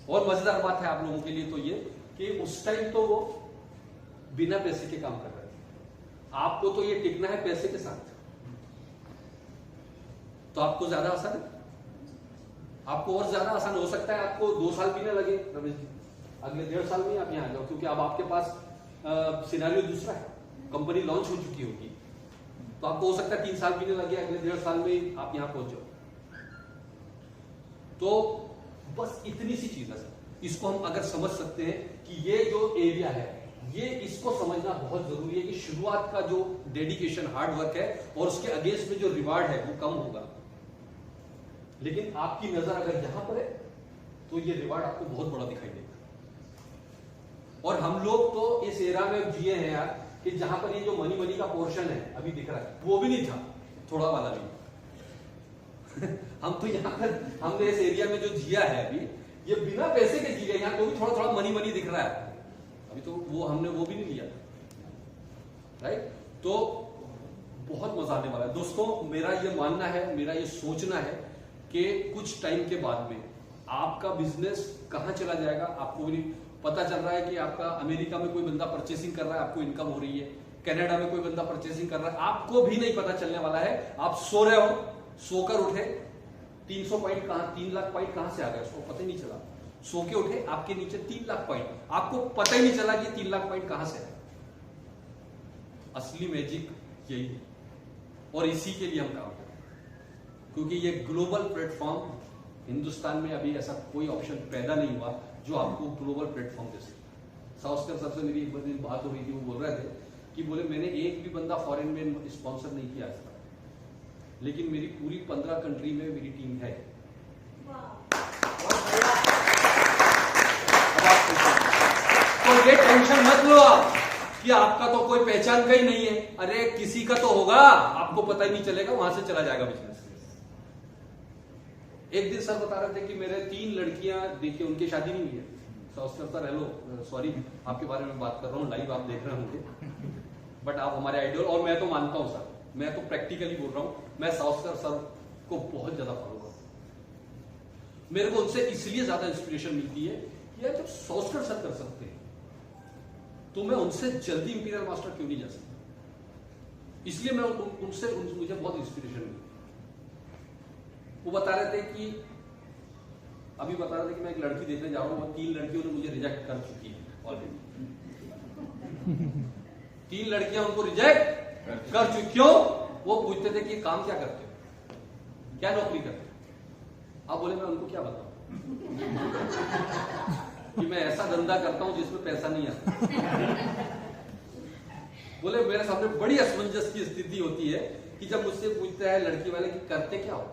और मजेदार बात है आप लोगों के लिए तो ये कि उस टाइम तो वो बिना पैसे के काम कर रहे थे, आपको तो ये टिकना है पैसे के साथ, तो आपको ज्यादा आसान है, आपको और ज्यादा आसान हो सकता है। आपको 2 साल भी ना लगे रमेश जी, अगले 1.5 साल में आप यहां आ जाओ, क्योंकि अब आपके पास सिनेरियो दूसरा है, कंपनी लॉन्च हो चुकी होगी, तो आपको हो सकता है 3 साल भी नहीं लगे, अगले 1.5 साल में आप यहां पहुंच जाओ। तो बस इतनी सी चीज है सर, इसको हम अगर समझ सकते हैं कि ये जो एरिया है, ये इसको समझना बहुत जरूरी है कि शुरुआत का जो डेडिकेशन, हार्ड वर्क है और उसके अगेंस्ट में जो रिवार्ड है वो कम होगा, लेकिन आपकी नजर अगर यहां पर है तो ये रिवार्ड आपको बहुत बड़ा दिखाई देगा। और हम लोग तो इस एरा में जिए हैं यार कि जहां पर ये जो मनी का पोर्शन है अभी दिख रहा है, वो भी नहीं था, थोड़ा वाला भी हम तो यहाँ पर हमने इस एरिया में जो जिया है अभी, ये बिना पैसे के जिए, यहाँ तो भी थोड़ा थोड़ा मनी दिख रहा है, अभी तो वो हमने वो भी नहीं लिया, राइट? तो बहुत मजा आने वाला है दोस्तों। मेरा ये मानना है, मेरा ये सोचना है कि कुछ टाइम के बाद में आपका बिजनेस कहां चला जाएगा आपको भी नहीं पता। चल रहा है कि आपका अमेरिका में कोई बंदा परचेसिंग कर रहा है, आपको इनकम हो रही है, कनाडा में कोई बंदा परचेसिंग कर रहा है, आपको भी नहीं पता चलने वाला है। आप सो रहे हो, सोकर उठे, 300 पॉइंट कहां, 3 लाख पॉइंट कहां से आ गए उसको पता ही नहीं चला। सो के उठे, आपके नीचे 3 लाख पॉइंट, आपको पता ही नहीं चला कि 3 लाख पॉइंट कहां से है। असली मैजिक यही है और इसी के लिए हम काम कर रहे हैं, क्योंकि ये ग्लोबल प्लेटफॉर्म, हिंदुस्तान में अभी ऐसा कोई ऑप्शन पैदा नहीं हुआ जो आपको ग्लोबल प्लेटफॉर्म दे सके। साउस्कर सर से मेरी एक बात हो रही थी, वो बोल रहे थे कि बोले मैंने एक भी बंदा फॉरेन में स्पॉन्सर नहीं किया आज तक, लेकिन मेरी पूरी 15 कंट्री में मेरी टीम है। तो ये टेंशन मत लो आप कि आपका तो कोई पहचान का ही नहीं है, अरे किसी का तो होगा, आपको पता ही नहीं चलेगा, वहां से चला जाएगा बिजनेस। एक दिन सर बता रहे थे कि मेरे 3 लड़कियां, देखिए उनकी शादी नहीं हुई है। साउस्कर सर हेलो, सॉरी आपके बारे में बात कर रहा हूँ, लाइव आप देख रहे होंगे, बट आप हमारे आइडियल, और मैं तो मानता हूं सर, मैं तो प्रैक्टिकली बोल रहा हूं, मैं साउस्कर सर को बहुत ज्यादा फॉलो करता हूं। मेरे को उनसे इसलिए ज्यादा इंस्पिरेशन मिलती है कि यार जब साउस्कर सर कर सकते हैं तो मैं उनसे जल्दी इंपीरियल मास्टर क्यों नहीं जा सकता। इसलिए मैं उनसे मुझे बहुत इंस्पिरेशन मिली। वो बता रहे थे कि अभी बता रहे थे कि मैं एक लड़की देखने जा रहा हूँ, 3 लड़कियों ने मुझे रिजेक्ट कर चुकी है ऑलरेडी। 3 लड़कियां उनको रिजेक्ट कर चुकी। क्यों? वो पूछते थे कि काम क्या करते हो, क्या नौकरी करते हो। आप बोले मैं उनको क्या बताऊं कि मैं ऐसा धंधा करता हूं जिसमें पैसा नहीं आता। बोले मेरे सामने बड़ी असमंजस की स्थिति होती है कि जब मुझसे पूछते हैं लड़की वाले कि करते क्या हो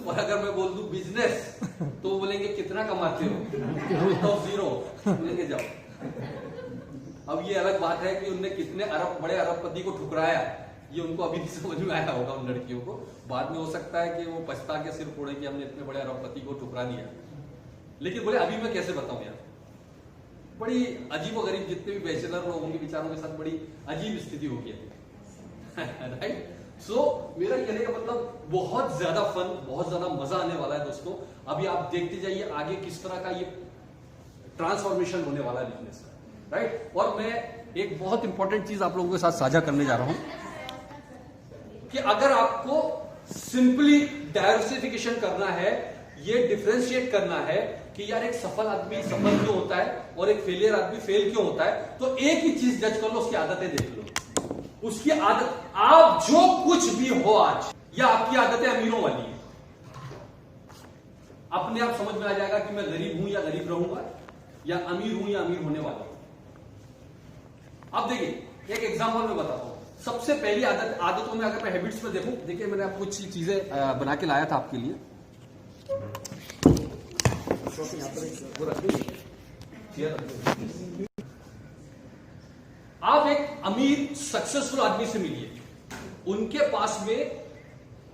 और अगर मैं बोल दूं बिजनेस तो वो बोलेंगे कितना कमाते हो, तो 0 बोलेंगे जाओ। अब ये अलग बात है कि उनने कितने बड़े अरबपति को ठुकराया, ये उनको अभी नहीं समझ में आया होगा उन लड़कियों को। बाद में हो सकता है कि वो पछता के सिर फोड़े कि हमने इतने बड़े अरबपति को ठुकरा दिया। लेकिन बोले अभी मैं कैसे बताऊं यार, बड़ी अजीब और गरीब जितने भी बैचलर लोग होंगे बेचारों के साथ बड़ी अजीब स्थिति होगी राइट। सो मेरा कहने का मतलब बहुत ज्यादा फन, बहुत ज्यादा मजा आने वाला है दोस्तों। अभी आप देखते जाइए आगे किस तरह का ये ट्रांसफॉर्मेशन होने वाला है बिजनेस का, राइट। और मैं एक बहुत इंपॉर्टेंट चीज आप लोगों के साथ साझा करने जा रहा हूं कि अगर आपको सिंपली डाइवर्सिफिकेशन करना है, ये डिफरेंशिएट करना है कि यार एक सफल आदमी सफल क्यों होता है और एक फेलियर आदमी फेल क्यों होता है, तो एक ही चीज जज कर लो, उसकी आदतें देख लो। उसकी आदत, आप जो कुछ भी हो आज, या आपकी आदतें अमीरों वाली है, अपने आप समझ में आ जाएगा कि मैं गरीब हूं या गरीब रहूंगा, या अमीर हूं या अमीर होने वाला हूं। अब देखिए एक एग्जांपल मैं बताता हूं। सबसे पहली आदतों में अगर मैं हैबिट्स में देखूं, देखिए मैंने आपको कुछ चीजें बना के लाया था आपके लिए। आप एक अमीर सक्सेसफुल आदमी से मिलिए, उनके पास में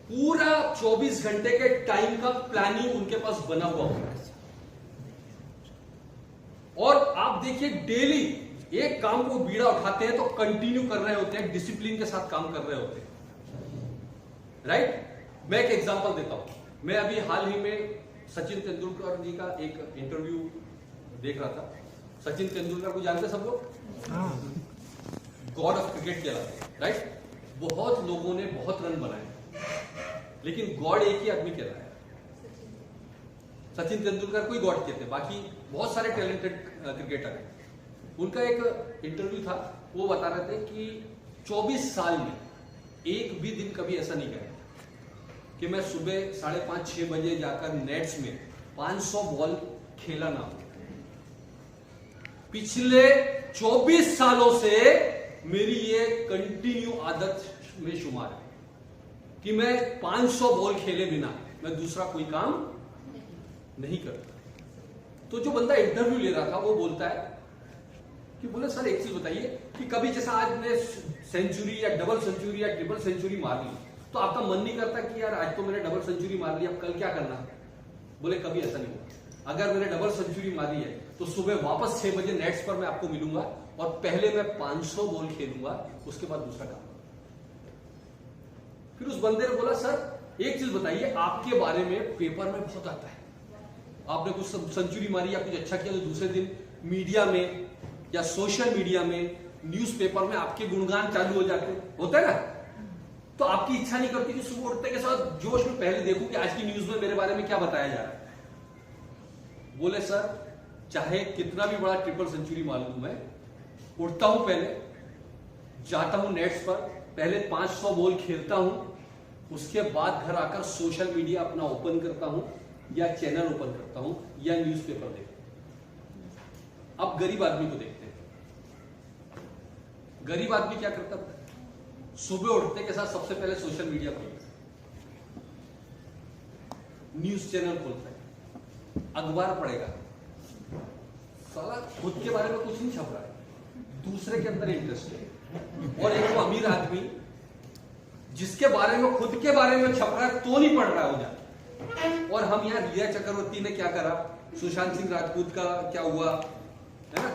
पूरा 24 घंटे के टाइम का प्लानिंग उनके पास बना हुआ होगा, और आप देखिए डेली एक काम को बीड़ा उठाते हैं तो कंटिन्यू कर रहे होते हैं, डिसिप्लिन के साथ काम कर रहे होते हैं, राइट। मैं एक एग्जांपल देता हूं। मैं अभी हाल ही में सचिन तेंदुलकर जी का एक इंटरव्यू देख रहा था। सचिन तेंदुलकर को जानते सब लोग, गॉड ऑफ क्रिकेट कहलाते हैं, राइट। बहुत लोगों ने बहुत रन बनाए, लेकिन गॉड एक ही आदमी कहलाया, सचिन तेंदुलकर को ही गॉड कहते हैं, बाकी बहुत सारे टैलेंटेड क्रिकेटर हैं। उनका एक इंटरव्यू था, वो बता रहे थे कि 24 साल में एक भी दिन कभी ऐसा नहीं गया कि मैं सुबह 5:30-6 बजे जाकर नेट्स में 500 बॉल खेला ना हो। पिछले 24 सालों से मेरी ये कंटिन्यू आदत में शुमार है कि मैं 500 बॉल खेले बिना मैं दूसरा कोई काम नहीं करता। तो जो बंदा इंटरव्यू ले रहा था वो बोलता है कि बोले सर एक चीज बताइए कि कभी जैसा आज ने सेंचुरी या डबल सेंचुरी या ट्रिपल सेंचुरी मार ली तो आपका मन नहीं करता कि यार आज तो मैंने डबल सेंचुरी मार ली, अब कल क्या करना है? बोले कभी ऐसा नहीं हुआ। अगर मैंने डबल सेंचुरी मारी है तो सुबह वापस 6 बजे नेट्स पर मैं आपको मिलूंगा और पहले मैं 500 बॉल खेलूंगा, उसके बाद दूसरा काम। फिर उस बंदे ने बोला सर एक चीज बताइए, आपके बारे में पेपर में बहुत आता है, आपने कुछ सेंचुरी मारी या कुछ अच्छा किया तो दूसरे दिन मीडिया में या सोशल मीडिया में, न्यूज़पेपर में आपके गुणगान चालू हो जाते होता है ना। तो आपकी इच्छा नहीं करती कि सुबह उठते के साथ जोश में पहले देखूं कि आज की न्यूज में मेरे बारे में क्या बताया जा रहा है। बोले सर चाहे कितना भी बड़ा ट्रिपल सेंचुरी मार लूं, मैं उठता हूं, पहले जाता हूं नेट्स पर, पहले 500 बॉल खेलता हूं, उसके बाद घर आकर सोशल मीडिया अपना ओपन करता हूं या चैनल ओपन करता हूं या न्यूज़पेपर देखता हूं। अब गरीब आदमी को देखते हैं। गरीब आदमी क्या करता है? सुबह उठते के साथ सबसे पहले सोशल मीडिया खोलता है, न्यूज चैनल खोलता है, अखबार पढ़ेगा, साला खुद के बारे में कुछ नहीं छप रहा है, दूसरे के अंदर इंटरेस्ट है। और एक वो अमीर आदमी जिसके बारे में खुद के बारे में छप रहा है तो नहीं पढ़ रहा हो जाता। और हम यहाँ रिया चक्रवर्ती ने क्या करा, सुशांत सिंह राजपूत का क्या हुआ है ना,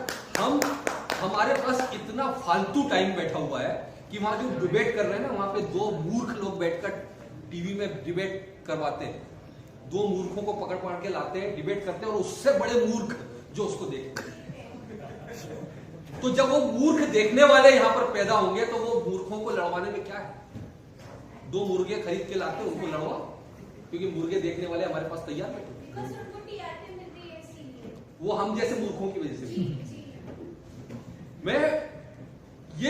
हमारे पास इतना फालतू टाइम बैठा हुआ है कि वहां जो डिबेट कर रहे हैं ना, वहां पे 2 मूर्ख लोग बैठकर टीवी में डिबेट करवाते हैं, 2 मूर्खों को पकड़ के लाते हैं, डिबेट करते हैं, और उससे बड़े मूर्ख जो उसको देखते हैं। तो जब वो मूर्ख देखने वाले यहां पर पैदा होंगे तो वो मूर्खों को लड़वाने में क्या है? 2 मुर्गे खरीद के लाते उनको लड़वा, क्योंकि मुर्गे देखने वाले हमारे पास तैयार बैठे, बिकॉज़ उनको टीआरपी मिल रही है इसीलिए। वो हम जैसे मूर्खों की वजह से। जी जी।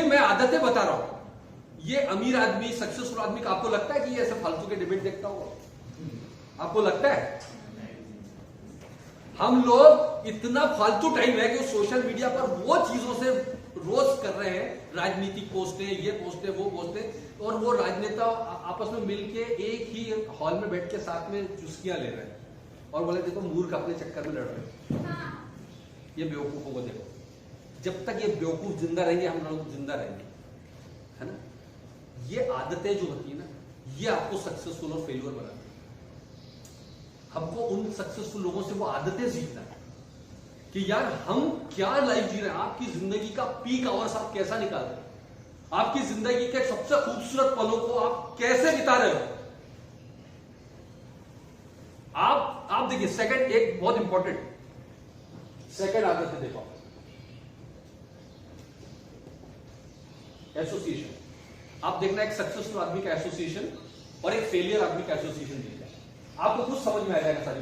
मैं आदतें बता रहा हूं। ये अमीर आदमी, सक्सेसफुल आदमी का आपको लगता है कि ये ऐसे फालतू के डिबेट देखता होगा? आपको लगता है? हम लोग इतना फालतू टाइम है कि सोशल मीडिया पर वो चीजों से रोज कर रहे हैं, राजनीतिक पोस्टें, ये पोस्टें, वो पोस्टें, और वो राजनेता आपस में मिलके एक ही हॉल में बैठ के साथ में चुस्कियां ले रहे हैं और बोले देखो मूर्ख अपने चक्कर में लड़ रहे हैं। हाँ। ये बेवकूफों को देखो, जब तक ये बेवकूफ जिंदा रहेंगे हम लोग जिंदा रहेंगे, है ना? ये आदतें जो होती है ना, ये आपको सक्सेसफुल और फेलियर बनाती है। हमको उन सक्सेसफुल लोगों से वो आदतें सीखना है कि यार हम क्या लाइफ जी रहे हैं, आपकी जिंदगी का पीक आवर्स आप कैसा निकाल रहे हैं, आपकी जिंदगी के सबसे खूबसूरत पलों को आप कैसे बिता रहे हो। आप देखिए, सेकंड एक बहुत इंपॉर्टेंट सेकंड आदत है, देखो एसोसिएशन। आप देखना एक सक्सेसफुल आदमी का एसोसिएशन और एक फेलियर आदमी का एसोसिएशन देखना, आपको कुछ समझ में आ जाएगा सारी।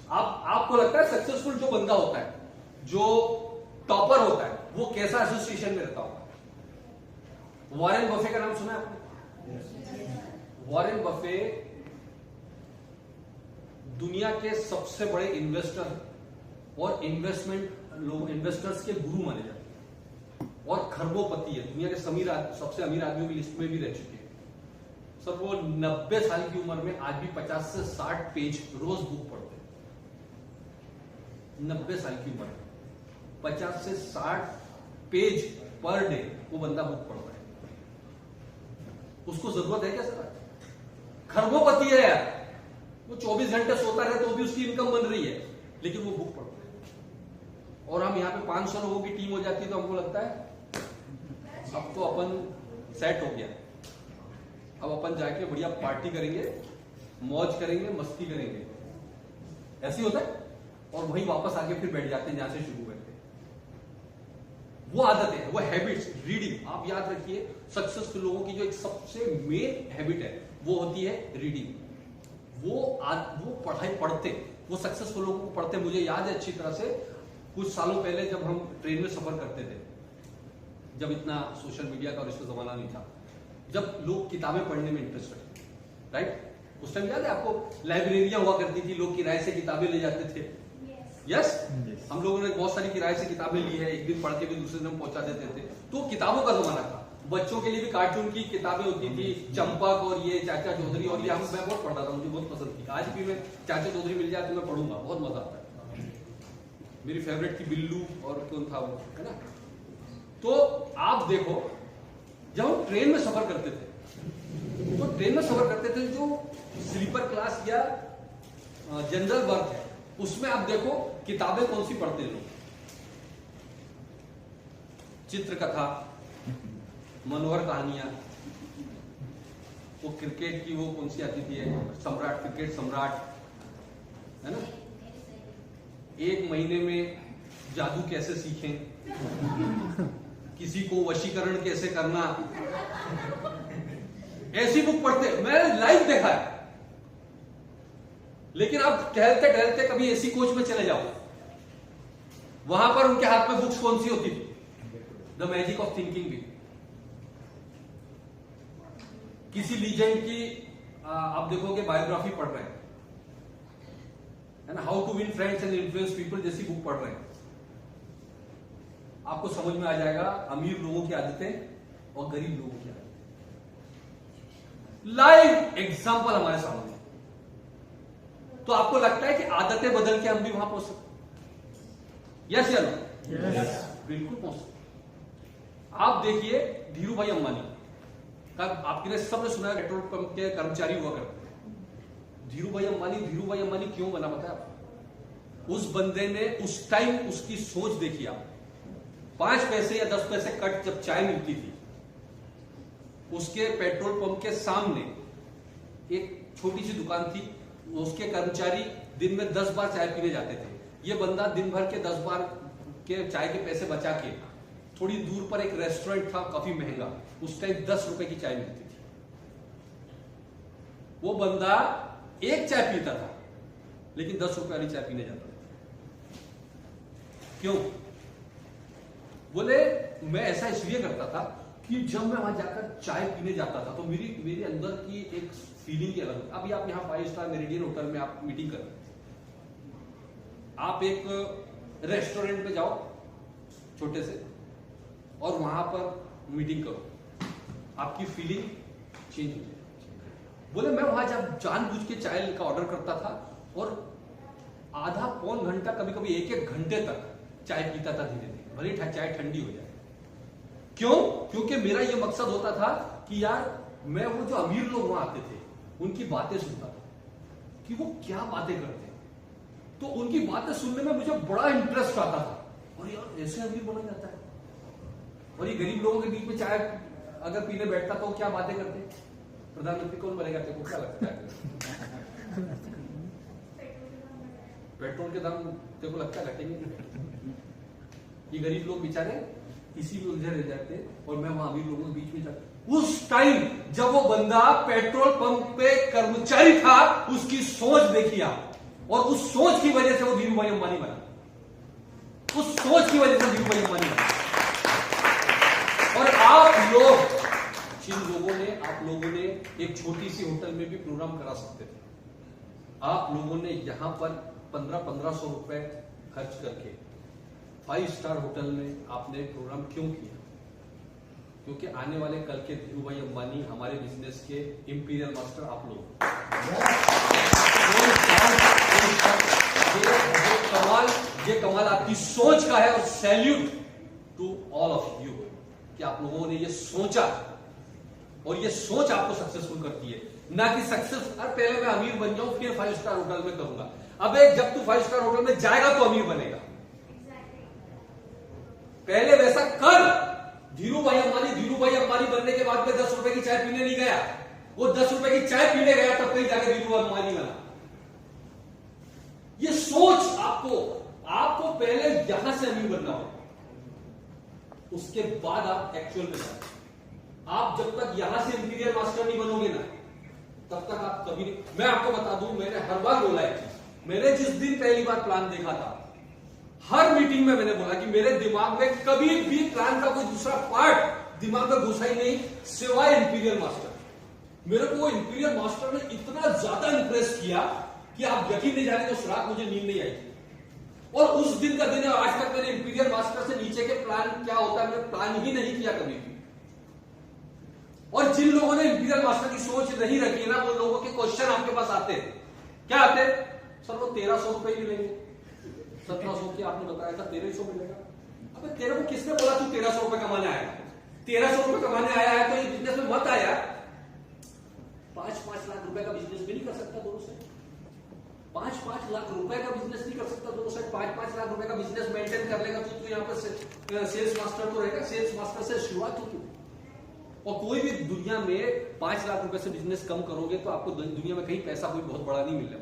आपको लगता है सक्सेसफुल जो बंदा होता है, जो टॉपर होता है, वो कैसा एसोसिएशन में रहता होगा? वॉरेन बफे का नाम सुना है आपने? वॉरेन बफे दुनिया के सबसे बड़े इन्वेस्टर और इन्वेस्टर्स के गुरु माने जाते हैं और खरबोपति है, दुनिया के सबसे अमीर आदमियों की लिस्ट में भी रह चुके हैं। सर वो 90 साल की उम्र में आज भी 50 से 60 पेज रोज बुक पढ़ते हैं। 90 साल की उम्र में 50 से 60 पेज पर डे वो बंदा बुक पढ़ रहा है। उसको जरूरत है क्या सर? खरबोपति है यार, वो 24 घंटे सोता रहे तो भी उसकी इनकम बन रही है, लेकिन वो बुक पढ़ता है। और हम यहाँ पे 500 लोगों की टीम हो जाती है तो हमको लगता है अब तो अपन सेट हो गया, अब अपन जाके बढ़िया पार्टी करेंगे, मौज करेंगे, मस्ती करेंगे, ऐसे होता है। और वहीं वापस आके फिर बैठ जाते हैं जहां से शुरू हुए थे। वो आदतें, वो हैबिट्स, रीडिंग। आप याद रखिए, सक्सेसफुल लोगों की जो एक सबसे मेन हैबिट है वो होती है रीडिंग। वो पढ़ाई पढ़ते, वो सक्सेसफुल लोगों को पढ़ते। मुझे याद है अच्छी तरह से, कुछ सालों पहले जब हम ट्रेन में सफर करते थे, जब इतना सोशल मीडिया का और इसका जमाना नहीं था, जब लोग किताबें पढ़ने में इंटरेस्ट रखते, राइट? उस टाइम याद है आपको, लाइब्रेरियां हुआ करती थी, लोग किराए से किताबें ले जाते थे। यस, हम लोगों ने बहुत सारी किराए से किताबें ली है, एक दिन पढ़ के भी दूसरे दिन पहुंचा देते थे। तो किताबों का जमाना था। बच्चों के लिए भी कार्टून की किताबें होती थी, चंपक और ये चाचा चौधरी, और ये मैं बहुत पढ़ता था, मुझे बहुत पसंद थी। आज भी मैं चाचा चौधरी मिल जाए तो मैं पढ़ूंगा, बहुत मजा आता है। मेरी फेवरेट थी बिल्लू और कौन था वो, है ना? तो आप देखो, जब हम ट्रेन में सफर करते थे, तो ट्रेन में सफर करते थे, जो स्लीपर क्लास या जनरल बर्थ है, उसमें आप देखो किताबें कौन सी पढ़ते हैं लोग? चित्रकथा, मनोहर कहानियां, वो क्रिकेट की वो कौन सी आती थी, सम्राट, क्रिकेट सम्राट, है ना? 1 महीने में जादू कैसे सीखें, किसी को वशीकरण कैसे करना, ऐसी बुक पढ़ते। मैंने लाइव देखा है। लेकिन अब टहलते टहलते कभी एसी कोच में चले जाओ, वहां पर उनके हाथ में बुक्स कौन सी होती थी? द मैजिक ऑफ थिंकिंग भी। किसी लीजेंड की आप देखोगे बायोग्राफी पढ़ रहे हैं, है ना? How to win friends and influence people जैसी बुक पढ़ रहे हैं। आपको समझ में आ जाएगा अमीर लोगों की आदतें और गरीब लोगों की आदतें। लाइव एग्जांपल हमारे सामने। तो आपको लगता है कि आदतें बदल के हम भी वहां पहुंच सकते? यस या नो? बिल्कुल पहुंच सकते। आप देखिए धीरू भाई अंबानी का, आपने सबने सुना है, पेट्रोल पंप के कर्मचारी हुआ करते थे। धीरू भाई अंबानी क्यों बना पता है? उस बंदे ने उस टाइम उसकी सोच देखी। आप 5 पैसे या 10 पैसे कट जब चाय मिलती थी, उसके पेट्रोल पंप के सामने एक छोटी सी दुकान थी, उसके कर्मचारी दिन में 10 बार चाय पीने जाते थे। ये बंदा दिन भर के 10 बार के चाय के पैसे बचा के थोड़ी दूर पर एक रेस्टोरेंट था काफी महंगा, उस टाइम 10 रुपए की चाय मिलती थी। वो बंदा एक चाय पीता था लेकिन 10 रुपए वाली चाय पीने जाता था। क्यों? बोले मैं ऐसा इसलिए करता था कि जब मैं वहां जाकर चाय पीने जाता था तो मेरे अंदर की एक फीलिंग ही अलग। अभी आप यहाँ 5 स्टार मेरिडियन होटल में आप मीटिंग कर रहे हैं, आप एक रेस्टोरेंट में जाओ छोटे से और वहां पर मीटिंग करो, आपकी फीलिंग चेंज हो जाए। बोले मैं वहां जब जानबूझ के चाय का ऑर्डर करता था और आधा पौन घंटा कभी कभी 1-1 घंटे तक चाय पीता था धीरे धीरे, भले चाय ठंडी हो जाए। क्यों? क्योंकि मेरा यह मकसद होता था कि यार मैं वो जो अमीर लोग वहां आते थे उनकी बातें सुनता था कि वो क्या बातें करते हैं, तो उनकी बातें सुनने में मुझे बड़ा इंटरेस्ट आता था। और यार ऐसे अमीर बना जाता है, और ये गरीब लोगों के बीच में चाय अगर पीने बैठता तो क्या बातें करते? प्रधानमंत्री कौन बनेगा तेरे को क्या लगता है? पेट्रोल के दाम तेरे को लगता है घटेंगे? ये गरीब लोग बेचारे इसी में उलझे रह जाते और मैं वहां अमीर लोगों के बीच में जाता। उस टाइम जब वो बंदा पेट्रोल पंप पे कर्मचारी था, उसकी सोच देखिए आप, और उस सोच की वजह से वो धीरू भाई अंबानी बना। उस सोच की वजह से धीरू भाई अंबानी बना। और आप लोगों ने एक छोटी सी होटल में भी प्रोग्राम करा सकते थे। आप लोगों ने यहां पर 1500 रुपए खर्च करके 5 स्टार होटल में आपने प्रोग्राम क्यों किया? क्योंकि आने वाले कल के धीरू भाई अंबानी हमारे बिजनेस के इंपीरियल मास्टर आप लोग। ये कमाल आपकी सोच का है, और salute to all of you कि आप लोगों ने ये सोचा, और ये सोच आपको सक्सेसफुल करती है, ना कि सक्सेस पहले मैं अमीर बन जाऊं फिर 5 स्टार होटल में करूंगा। अबे जब तू 5 स्टार होटल में जाएगा तो अमीर बनेगा, पहले वैसा कर। धीरू भाई अंबानी बनने के बाद में 10 रुपए की चाय पीने नहीं गया, वो 10 रुपए की चाय पीने गया तब कहीं जाके धीरू भाई अंबानी बना। ये सोच आपको पहले यहां से अमीर बनना हो, उसके बाद आप एक्चुअल में जाए। आप जब तक यहां से इंपीरियल मास्टर नहीं बनोगे ना, तब तक आप कभी नहीं। मैं आपको बता दूं, मैंने हर बार बोला है, मैंने जिस दिन पहली बार प्लान देखा था, हर मीटिंग में मैंने बोला कि मेरे दिमाग में कभी भी प्लान का कोई दूसरा पार्ट दिमाग में घुसा ही नहीं सिवाय इंपीरियल मास्टर। मेरे को इंपीरियल मास्टर ने इतना ज्यादा इंप्रेस किया कि आप यकीन नहीं जाने, उस रात मुझे नींद नहीं आई थी। और उस दिन का दिन है, आज तक मैंने इंपीरियल मास्टर से नीचे के प्लान क्या होता है मैंने प्लान ही नहीं किया कभी भी। और जिन लोगों ने इंपीरियल मास्टर की सोच नहीं रखी है ना, वो लोगों के क्वेश्चन आपके पास आते हैं, क्या आते हैं? सर वो 1300 रुपए ही मिलेंगे, 1700 की आपने बताया था 1300 मिलेगा। अबे तेरे को किसने बोला तू 1300 रुपए कमाने आया? 1300 रुपए कमाने आया है तो ये बिजनेस में मत आया। 5-5 लाख रुपए का बिजनेस भी नहीं कर सकता दोनों साइड। 5-5 लाख रुपए का बिजनेस नहीं कर सकता दोनों साइड। 5-5 लाख रुपए का बिजनेस मेंटेन कर लेगा तो तू यहाँ पर सेल्स मास्टर तो रहेगा। सेल्स मास्टर से शुरुआत होती। और कोई भी दुनिया में 5 लाख रुपए से बिजनेस कम करोगे तो आपको दुनिया में कहीं पैसा कोई बहुत बड़ा नहीं मिलेगा।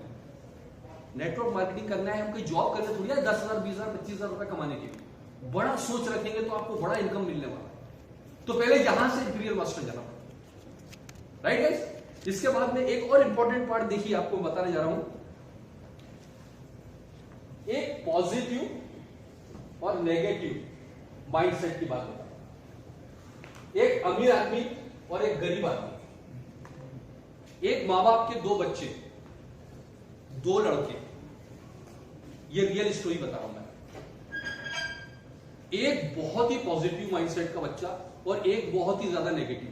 नेटवर्क मार्केटिंग करना है, हम कोई जॉब करने थोड़ी है 10,000, 20,000, 25,000 रुपए कमाने के लिए। बड़ा सोच रखेंगे तो आपको बड़ा इनकम मिलने वाला है। तो पहले यहां से इंपीरियल मास्टर जाना पड़ता, राइट गाइस? इसके बाद में एक और इंपॉर्टेंट पार्ट देखिए, आपको बताने जा रहा हूं। एक पॉजिटिव और नेगेटिव माइंडसेट की बात बता। एक अमीर आदमी और एक गरीब आदमी, एक मां बाप के 2 बच्चे, 2 लड़के, ये रियल स्टोरी बता रहा हूं मैं। एक बहुत ही पॉजिटिव माइंडसेट का बच्चा और एक बहुत ही ज्यादा नेगेटिव,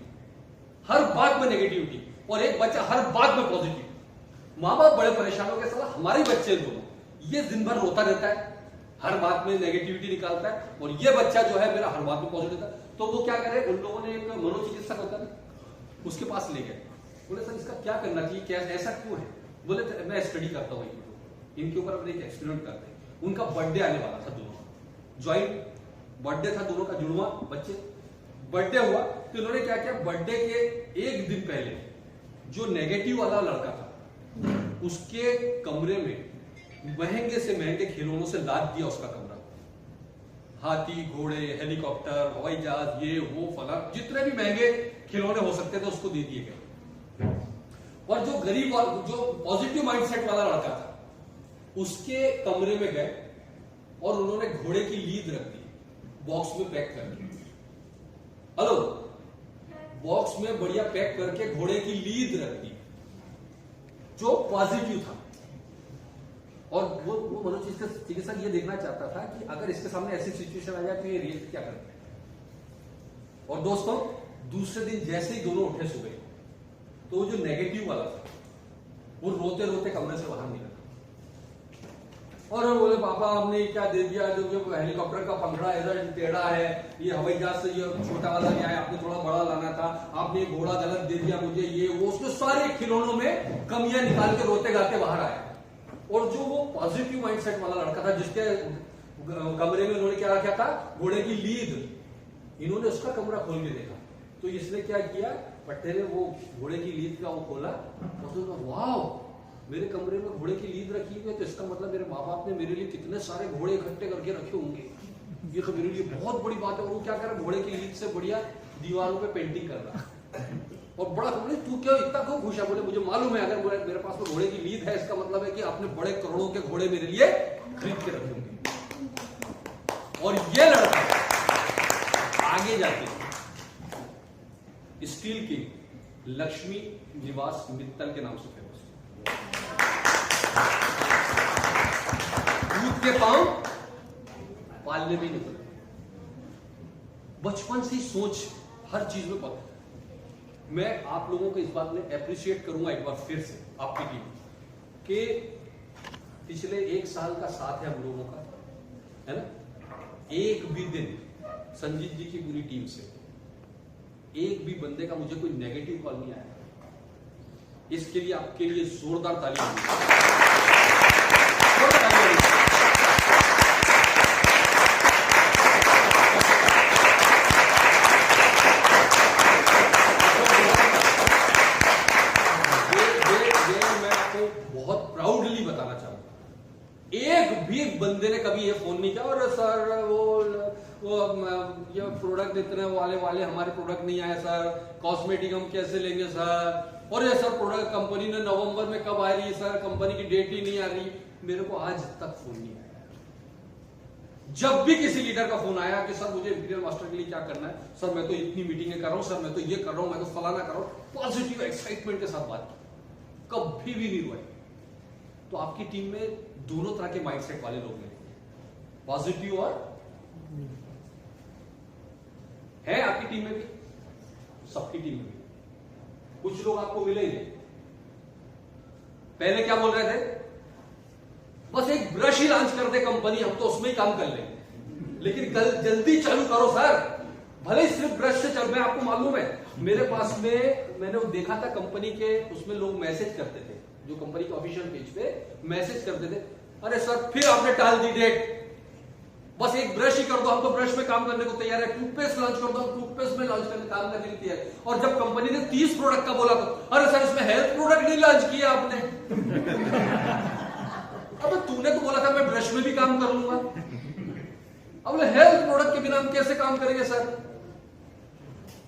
हर बात में नेगेटिविटी, और एक बच्चा हर बात में पॉजिटिव। मां बाप बड़े परेशान हो गए, साला हमारे बच्चे दोनों, ये दिन भर रोता रहता है, हर बात में नेगेटिविटी निकालता है, और ये बच्चा जो है मेरा हर बात में पॉजिटिव था। तो वो क्या करे, उन लोगों ने एक मनोचिकित्सक होता है उसके पास ले गए। बोले सर इसका क्या करना चाहिए, क्या ऐसा क्यों है? बोले मैं स्टडी करता हूँ इनके ऊपर, अपने एक एक्सपेरिमेंट करते हैं। उनका बर्थडे आने वाला था, दोनों ज्वाइंट बर्थडे था, दोनों का जुड़वा बच्चे। बर्थडे हुआ तो इन्होंने क्या किया, बर्थडे के 1 दिन पहले जो नेगेटिव वाला लड़का था उसके कमरे में महंगे से महंगे खिलौनों से लाद दिया उसका कमरा, हाथी, घोड़े, हेलीकॉप्टर, हवाई जहाज, ये वो फला, जितने भी महंगे खिलौने हो सकते थे उसको दे दिए गए। और जो गरीब और जो पॉजिटिव माइंडसेट वाला लड़का था, उसके कमरे में गए और उन्होंने घोड़े की लीद रख दी बॉक्स में पैक करके। हेलो, बॉक्स में बढ़िया पैक करके घोड़े की लीद रख दी, जो पॉजिटिव था। और वो मनोज इसका चिकित्सक ये देखना चाहता था कि अगर इसके सामने ऐसी सिचुएशन आ जाए तो ये रिएक्ट क्या करते हैं। और दोस्तों, दूसरे दिन जैसे ही दोनों उठे सुबह, तो वो जो नेगेटिव वाला था वो रोते रोते कमरे से बाहर निकला और वो बोले, पापा हमने क्या दे दिया, जो हेलीकॉप्टर का पंखड़ा इधर टेढ़ा है, ये हवाई जहाज से ये छोटा वाला नहीं आया, आपने थोड़ा बड़ा लाना था, आपने घोड़ा गलत दे दिया मुझे, ये वो, उसमें सारे खिलौनों में कमियां निकाल के रोते गाते बाहर आए। और जो वो पॉजिटिव माइंडसेट वाला लड़का था, जिसके कमरे में उन्होंने क्या रखा था, घोड़े की लीद, इन्होंने उसका कमरा खोल के देखा। तो इसने क्या किया, पट्टे ने वो घोड़े की लीद का वो खोला और तो वाह, मेरे कमरे में घोड़े की लीद रखी हुई है, तो इसका मतलब मेरे माँ बाप ने मेरे लिए कितने सारे घोड़े इकट्ठे करके रखे होंगे, ये तो मेरे लिए बहुत बड़ी बात है। और वो क्या कर रहा है, घोड़े की लीद से बढ़िया दीवारों पे पेंटिंग कर रहा है। और बड़ा बोले, तू क्यों इतना क्यों खुश है? बोले, मुझे मालूम है अगर मेरे पास में घोड़े की लीद है, इसका मतलब है कि आपने बड़े करोड़ों के घोड़े मेरे लिए खरीद के रखे होंगे। और ये लड़का आगे जाके स्टील की लक्ष्मी निवास मित्तल के नाम से फेमस, दूध के पांव पालने में निकल, बचपन से ही सोच हर चीज में पता। मैं आप लोगों को इस बात में अप्रिशिएट करूंगा एक बार फिर से आपकी टीम के पिछले 1 साल का साथ है हम लोगों का, है ना। एक भी दिन संजीत जी की पूरी टीम से एक भी बंदे का मुझे कोई नेगेटिव कॉल नहीं आया। इसके लिए आपके लिए जोरदार तालियां। मैं आपको बहुत प्राउडली बताना चाहूंगा, एक भी बंदे ने कभी ये फोन नहीं किया और सर वो ये प्रोडक्ट इतने वाले हमारे प्रोडक्ट नहीं आए सर, कॉस्मेटिक हम कैसे लेंगे सर, और ये सर प्रोडक्ट कंपनी ने नवंबर में कब आ रही है सर, कंपनी की डेट ही नहीं आ रही। मेरे को आज तक फोन नहीं आया। जब भी किसी लीडर का फोन आया कि सर मुझे इंपीरियल मास्टर के लिए क्या करना है, सर मैं तो इतनी मीटिंगें कर रहा हूं, सर मैं तो ये कर रहा हूं, मैं तो फलाना कर रहा हूं, पॉजिटिव एक्साइटमेंट के साथ बात की, कभी भी नहीं हुआ। तो आपकी टीम में दोनों तरह के माइंडसेट वाले लोग हैं, पॉजिटिव और है आपकी टीम में भी, सबकी टीम में भी। कुछ लोग आपको मिलेंगे, पहले क्या बोल रहे थे, बस एक ब्रश ही लॉन्च कर दे कंपनी, हम तो उसमें ही काम कर लेंगे, लेकिन कल जल्दी चालू करो सर, भले ही सिर्फ ब्रश से चल। मैं आपको मालूम है, मेरे पास में मैंने देखा था कंपनी के उसमें लोग मैसेज करते थे, जो कंपनी के ऑफिशियल पेज पे मैसेज करते थे, अरे सर फिर आपने टाल दी डेट, बस एक ब्रश ही कर दो, हम तो ब्रश में काम करने को तैयार है, टूथपेस्ट लॉन्च कर दो, हम टूथपेस्ट में लॉन्च करने काम करने के लिए है। और जब कंपनी ने 30 प्रोडक्ट का बोला तो अरे सर इसमें हेल्थ प्रोडक्ट नहीं लॉन्च किया आपने। अब तूने तो बोला था मैं ब्रश में भी काम कर लूंगा, अब हेल्थ प्रोडक्ट के बिना हम कैसे काम करेंगे सर।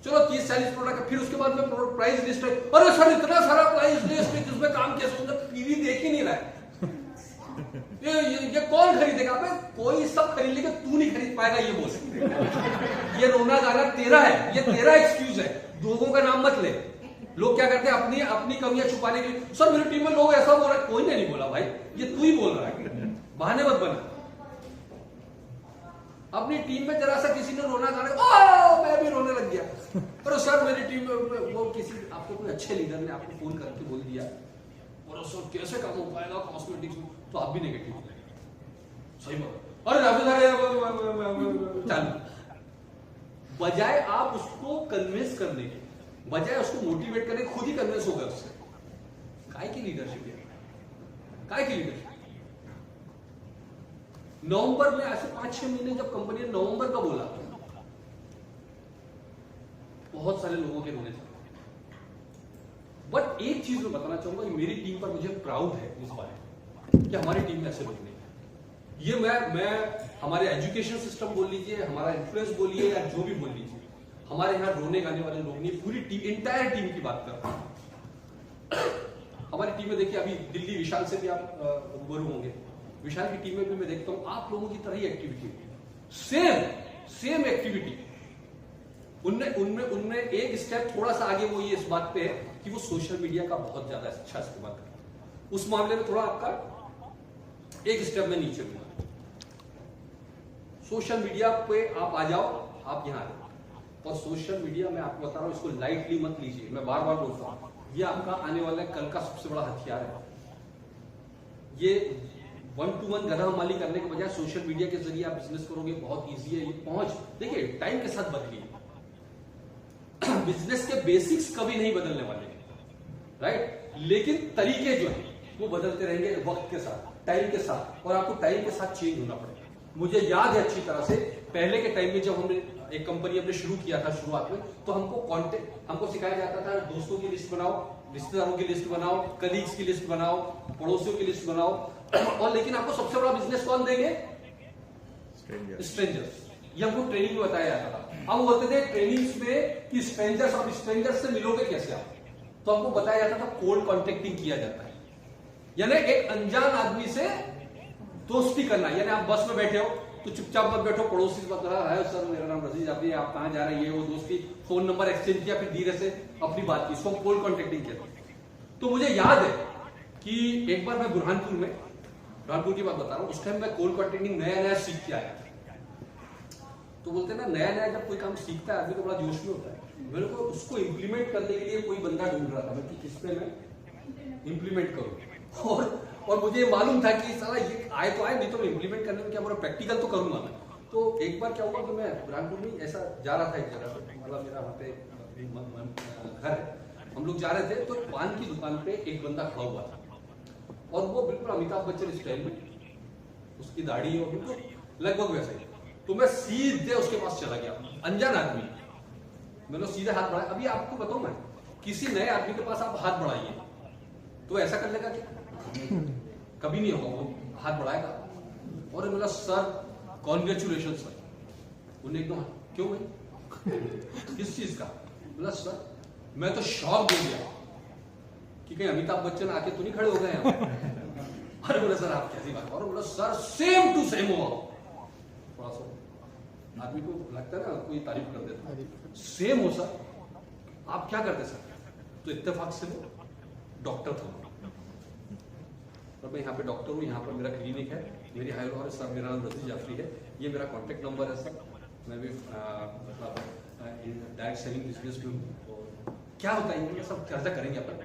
चलो 30-40 प्रोडक्ट, फिर उसके बाद में प्राइस लिस्ट है, अरे सर इतना सारा प्राइस लिस्ट है जिसमें काम कैसे होगा, टीवी देख ही नहीं रहा है, ये कौन खरीदेगा? कोई सब खरीद लेगा, तू नहीं खरीद पाएगा, ये बोल। ये रोना गाना तेरा है, ये तेरा एक्सक्यूज है, लोगों का नाम मत ले। लोग क्या करते हैं अपनी कमियां छुपाने के लिए, सर मेरी टीम में लोग ऐसा बोल रहे हैं, कोई ने नहीं बोला भाई, ये तू ही बोल रहा है, बहाने मत बना। अपनी टीम में जरा सा किसी ने रोना गाना, मैं भी रोने लग गया, पर सर मेरी टीम में वो किसी आपको कोई अच्छे लीडर ने आपको फोन करके बोल दिया, और सर कैसे काम हो पाएगा कॉस्मेटिक्स में, तो आप भी नेगेटिव हो जाएंगे। सही बात, अरे चालू, बजाय आप उसको कन्विंस करने के, बजाय उसको मोटिवेट करने, खुद ही कन्विंस हो गए उससे। काय की लीडरशिप है, काय की लीडरशिप। नवंबर में ऐसे 5-6 महीने जब कंपनी ने नवंबर का बोला, बहुत सारे लोगों के रोने थे। बट एक चीज मैं बताना चाहूंगा कि मेरी टीम पर मुझे प्राउड है इस बारे कि हमारी टीम में ऐसे लोग नहीं है। ये मैं हमारे एजुकेशन सिस्टम बोल लीजिए, हमारा इन्फ्लुएंस बोलिए या जो भी बोल लीजिए, हमारे यहाँ रोने गाने वाले लोग नहीं, पूरी टीम, इंटायर टीम की बात कर रहा हूं। हमारी टीम में देखिए, अभी दिल्ली विशाल से भी आप रूबरू होंगे, विशाल की टीम में भी मैं देखता हूं आप लोगों की तरह ही एक्टिविटी, सेम एक्टिविटी। उनमें एक स्टेप थोड़ा सा आगे वो ये इस बात पे है कि वो सोशल मीडिया का बहुत ज्यादा अच्छा इस्तेमाल करते। उस मामले में थोड़ा आपका एक स्टेप में नीचे हुआ। सोशल मीडिया पे आप आ जाओ, आप यहां आ, और सोशल मीडिया में आपको बता रहा हूं, इसको लाइटली मत लीजिए। मैं बार बार बोलता हूं, ये आपका आने वाला कल का सबसे बड़ा हथियार है। ये 1-to-1 गधा माली करने के बजाय सोशल मीडिया के जरिए आप बिजनेस करोगे, बहुत इजी है ये पहुंच। देखिए, टाइम के साथ बदलिए। बिजनेस के बेसिक्स कभी नहीं बदलने वाले, राइट, लेकिन तरीके जो है वो बदलते रहेंगे वक्त के साथ, टाइम के साथ, और आपको टाइम के साथ चेंज होना पड़ेगा। मुझे याद है अच्छी तरह से, पहले के टाइम में जब हमने एक कंपनी हमने शुरू किया था शुरुआत में, तो हमको सिखाया जाता था दोस्तों की लिस्ट बनाओ, रिश्तेदारों की लिस्ट बनाओ, कलीग्स की लिस्ट बनाओ, पड़ोसियों की लिस्ट बनाओ, और लेकिन आपको सबसे बड़ा बिजनेस कौन देंगे? स्ट्रेंजर्स। ये हमको ट्रेनिंग में बताया जाता था। अब होते थे ट्रेनिंग्स में कि स्ट्रेंजर्स, और स्ट्रेंजर्स से मिलोगे कैसे आप? तो हमको बताया जाता था कोल्ड कॉन्टेक्टिंग किया जाता है, यानी एक अनजान आदमी से दोस्ती करना। यानी आप बस में बैठे हो तो चुपचाप मत बैठो, पड़ोसी से बता रहा है सर मेरा नाम रजीज जाफरी है, आप कहां जा रहे हैं, ये वो दोस्ती, फोन नंबर एक्सचेंज किया, फिर धीरे से अपनी बात की, इसको कोल्ड कॉन्टेक्टिंग किया। तो मुझे याद है कि एक बार मैं बुरहानपुर की बात बता रहा हूं, उस टाइम मैं कोल्ड कॉन्टेक्टिंग नया सीख के आया। तो बोलते हैं ना, नया जब कोई काम सीखता है आदमी तो बड़ा जोश में होता है। मेरे को उसको इम्प्लीमेंट करने के लिए कोई बंदा ढूंढ रहा था मैं कि किस पे मैं इम्प्लीमेंट करूं, और मुझे ये मालूम था कि साला ये आए तो आए, नहीं तो मैं इम्प्लीमेंट करने में क्या पूरा प्रैक्टिकल तो करूंगा मैं। तो एक बार क्या हुआ कि मैं बुरहानपुर में ऐसा जा रहा था एक जगह पे, मतलब मेरा वहां पे घर है, हम लोग जा रहे थे, तो पान की दुकान पे एक बंदा खड़ा हुआ था, और वो बिल्कुल अमिताभ बच्चन स्टाइल में, उसकी दाढ़ी और बिल्कुल लगभग वैसे ही। तो मैं सीधे उसके पास चला गया, अनजान आदमी, मैंने सीधे हाथ बढ़ाया। अभी आपको बताऊं मैं, किसी नए आदमी के पास आप हाथ बढ़ाइए तो ऐसा कर लेगा कि कभी नहीं होगा, वो हाथ बढ़ाएगा और बोला सर कॉन्ग्रेचुलेशन सर। उन्हें एकदम क्यों भाई, किस चीज का? बोला सर मैं तो शॉक हो गया कि कहीं अमिताभ बच्चन आके तो नहीं खड़े हो गए हैं। अरे बोला सर आप कैसी बात, और बोला सर सेम टू सेम हो। थोड़ा सा आदमी को लगता है ना कोई तारीफ कर देता, सेम हो सर, आप क्या करते सर? तो इत्तेफाक से वो डॉक्टर था, और मैं यहाँ पे डॉक्टर हूँ, यहाँ पर मेरा क्लिनिक है, मेरी हायर और सर मेरा नाम रजीज जाफरी है, ये मेरा कॉन्टेक्ट नंबर है सर। मैं भी मतलब डायरेक्ट सेलिंग बिजनेस में हूँ। और क्या होता है ये सब चर्चा करेंगे अपन,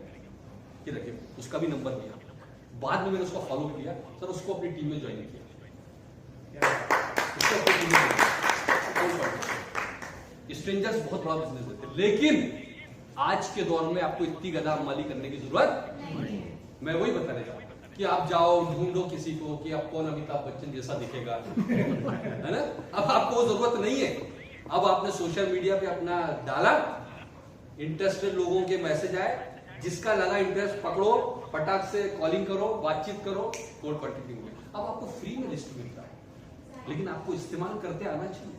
ये रखिए, उसका भी नंबर दिया। बाद में मैंने उसको फॉलो किया सर, उसको अपनी टीम में ज्वाइन किया। स्ट्रेंजर्स बहुत बड़ा बिजनेस देते हैं, लेकिन आज के दौर में आपको इतनी गधा माली करने की जरूरत नहीं। मैं वही बताने जा रहा हूं कि आप जाओ ढूंढो किसी को कि आप कौन अमिताभ बच्चन जैसा दिखेगा, है ना? अब आपको वो जरूरत नहीं है। अब आपने सोशल मीडिया पे अपना डाला, इंटरेस्टेड लोगों के मैसेज आए, जिसका लगा इंटरेस्ट पकड़ो, फटाक से कॉलिंग करो, बातचीत करो, कोल्ड कॉन्टेक्टिंग में। अब आपको फ्री में लिस्ट मिलता है, लेकिन आपको इस्तेमाल करते आना चाहिए।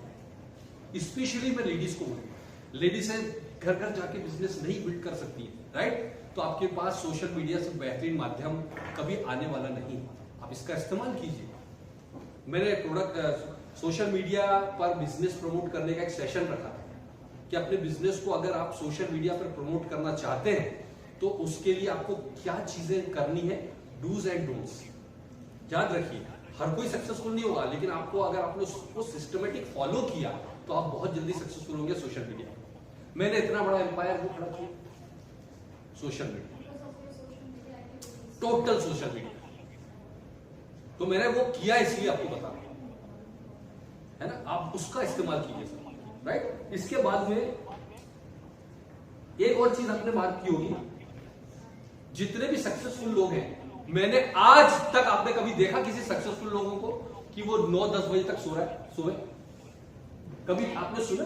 स्पेशली मैं लेडीज को बोलूंगा, लेडीज घर घर जाके बिजनेस नहीं बिल्ड कर सकती है, राइट? तो आपके पास सोशल मीडिया से बेहतरीन माध्यम कभी आने वाला नहीं, आप इसका इस्तेमाल कीजिए। मैंने प्रोडक्ट सोशल मीडिया पर बिजनेस प्रमोट करने का एक सेशन रखा था कि अपने बिजनेस को अगर आप सोशल मीडिया पर प्रमोट करना चाहते हैं तो उसके लिए आपको क्या चीजें करनी है, डूज एंड डोंट्स याद रखिए। हर कोई सक्सेसफुल नहीं होगा, लेकिन आपको अगर आपने उसको सिस्टमेटिक फॉलो किया तो आप बहुत जल्दी सक्सेसफुल होंगे सोशल मीडिया। मैंने इतना बड़ा एम्पायर को खड़ा किया social media, total social media. तो मैंने वो किया इसलिए आपको बता रहा हूं, है ना? आप उसका इस्तेमाल कीजिए सर, राइट? इसके बाद में एक और चीज आपने मार्क की होगी, जितने भी सक्सेसफुल लोग हैं, मैंने आज तक आपने कभी देखा किसी सक्सेसफुल लोगों को कि वो 9-10 बजे तक सो रहा है? सोए कभी आपने सुना?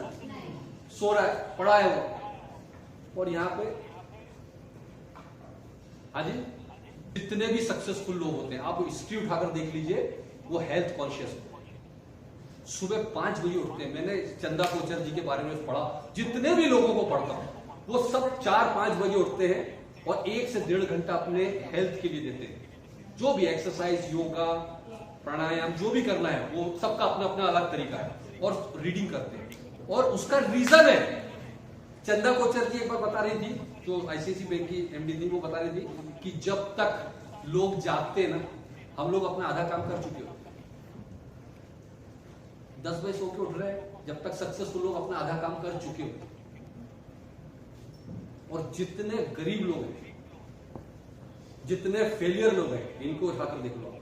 सो रहा है, पड़ा है वो। और यहां पे हाजी जितने भी सक्सेसफुल लोग होते हैं, आप हिस्ट्री उठाकर देख लीजिए, वो हेल्थ कॉन्शियस होते हैं। सुबह 5 बजे उठते हैं। मैंने चंदा कोचर जी के बारे में पढ़ा, जितने भी लोगों को पढ़ता हूं वो सब 4-5 बजे उठते हैं और 1 से 1.5 घंटा अपने हेल्थ के लिए देते हैं। जो भी एक्सरसाइज, योगा, प्राणायाम जो भी करना है वो सबका अपना अपना अलग तरीका है, और रीडिंग करते हैं। और उसका रीजन है, चंदा कोचर जी एक बार बता रही थी, जो आईसीआईसी बैंक की एमडी थी, वो बता रही थी कि जब तक लोग जागते ना, हम लोग अपना आधा काम कर चुके होते। 10 बजे सो के उठ रहे हैं, जब तक सक्सेसफुल लोग अपना आधा काम कर चुके होते। और जितने गरीब लोग हैं, जितने फेलियर लोग हैं, इनको उठाकर देख लो,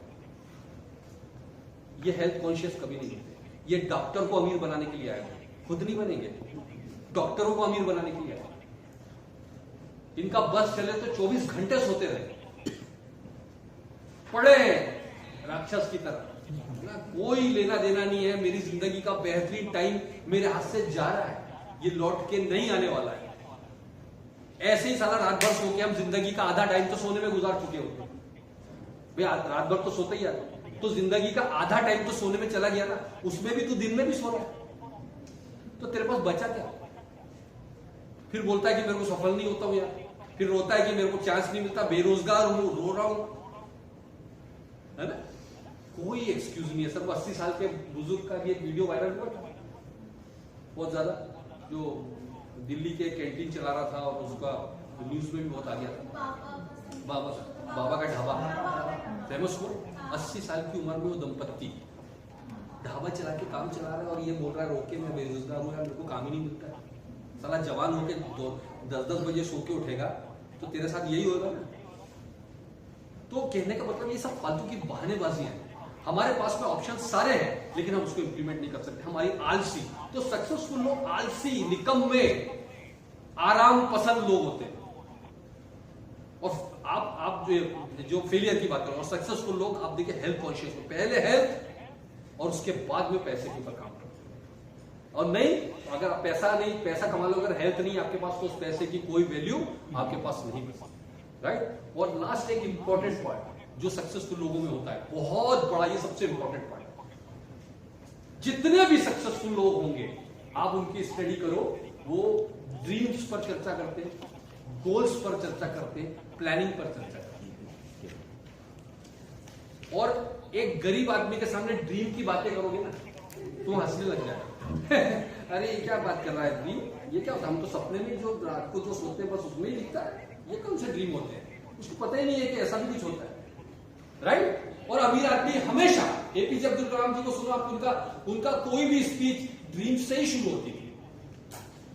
ये हेल्थ कॉन्शियस कभी नहीं होते। ये डॉक्टर को अमीर बनाने के लिए आए, खुद नहीं बनेंगे, डॉक्टरों को अमीर बनाने के लिए आए। इनका बस चले तो 24 घंटे सोते रहे, पड़े राक्षस की तरह, ना कोई लेना देना नहीं है। मेरी जिंदगी का बेहतरीन टाइम मेरे हाथ से जा रहा है, ये लौट के नहीं आने वाला है। ऐसे ही साला रात भर सो के हम जिंदगी का आधा टाइम तो सोने में गुजार चुके होते भाई, रात भर तो सोते ही आता, तो जिंदगी का आधा टाइम तो सोने में चला गया ना, उसमें भी तू दिन में भी सो रहा है, तो तेरे पास बचा क्या? फिर बोलता है कि मेरे को सफल नहीं होता हूं यार, फिर रोता है कि मेरे को चांस नहीं मिलता, बेरोजगार हूं, रो रहा हूं, है ना? कोई एक्सक्यूज नहीं है सर। 80 साल के बुजुर्ग का भी एक वीडियो वायरल हुआ था बहुत ज्यादा, जो दिल्ली के कैंटीन चला रहा था और उसका न्यूज में भी बहुत आ गया था। बाबा का ढाबा फेमस हुआ। 80 साल की उम्र में वो दंपत्ति ढाबा चला के काम चला रहा है और ये बोल रहा है रोके मैं बेरोजगार हूं यार, मेरे को काम ही नहीं मिलता है। साला जवान होके 10-10 बजे सो के उठेगा तो तेरे साथ यही होगा ना। तो कहने का मतलब ये सब फालतू की बहानेबाजी है। हमारे पास में ऑप्शन सारे हैं लेकिन हम उसको इंप्लीमेंट नहीं कर सकते, हमारी आलसी। तो सक्सेसफुल लोग आलसी, निकम्मे, आराम पसंद लोग होते हैं। और आप जो फेलियर की बात करो, और सक्सेसफुल लोग आप देखिए हेल्थ कॉन्शियस, पहले हेल्थ और उसके बाद में पैसे के ऊपर काम करते। और नहीं, अगर पैसा कमा लो, अगर हेल्थ नहीं आपके पास तो उस पैसे की कोई वैल्यू आपके पास नहीं है, राइट। और लास्ट एक इंपॉर्टेंट पॉइंट जो सक्सेसफुल लोगों में होता है, बहुत बड़ा, ये सबसे इंपॉर्टेंट पॉइंट, जितने भी सक्सेसफुल लोग होंगे आप उनकी स्टडी करो, वो ड्रीम्स पर चर्चा करते हैं, गोल्स पर चर्चा करते हैं, प्लानिंग पर चर्चा करते हैं। और एक गरीब आदमी के सामने ड्रीम की बातें करोगे ना तो हंसने लग जाए अरे ये क्या बात कर रहा है ड्रीम, ये क्या होता है? हम तो सपने में जो रात को जो सोचते हैं बस उसमें ही दिखता है, ये कौन से ड्रीम होते हैं? उसको पता ही नहीं है कि ऐसा भी कुछ होता है, राइट। और अमीर आदमी हमेशा, एपीजे अब्दुल कलाम जी को सुनो आप, उनका कोई भी स्पीच ड्रीम से ही शुरू होती थी।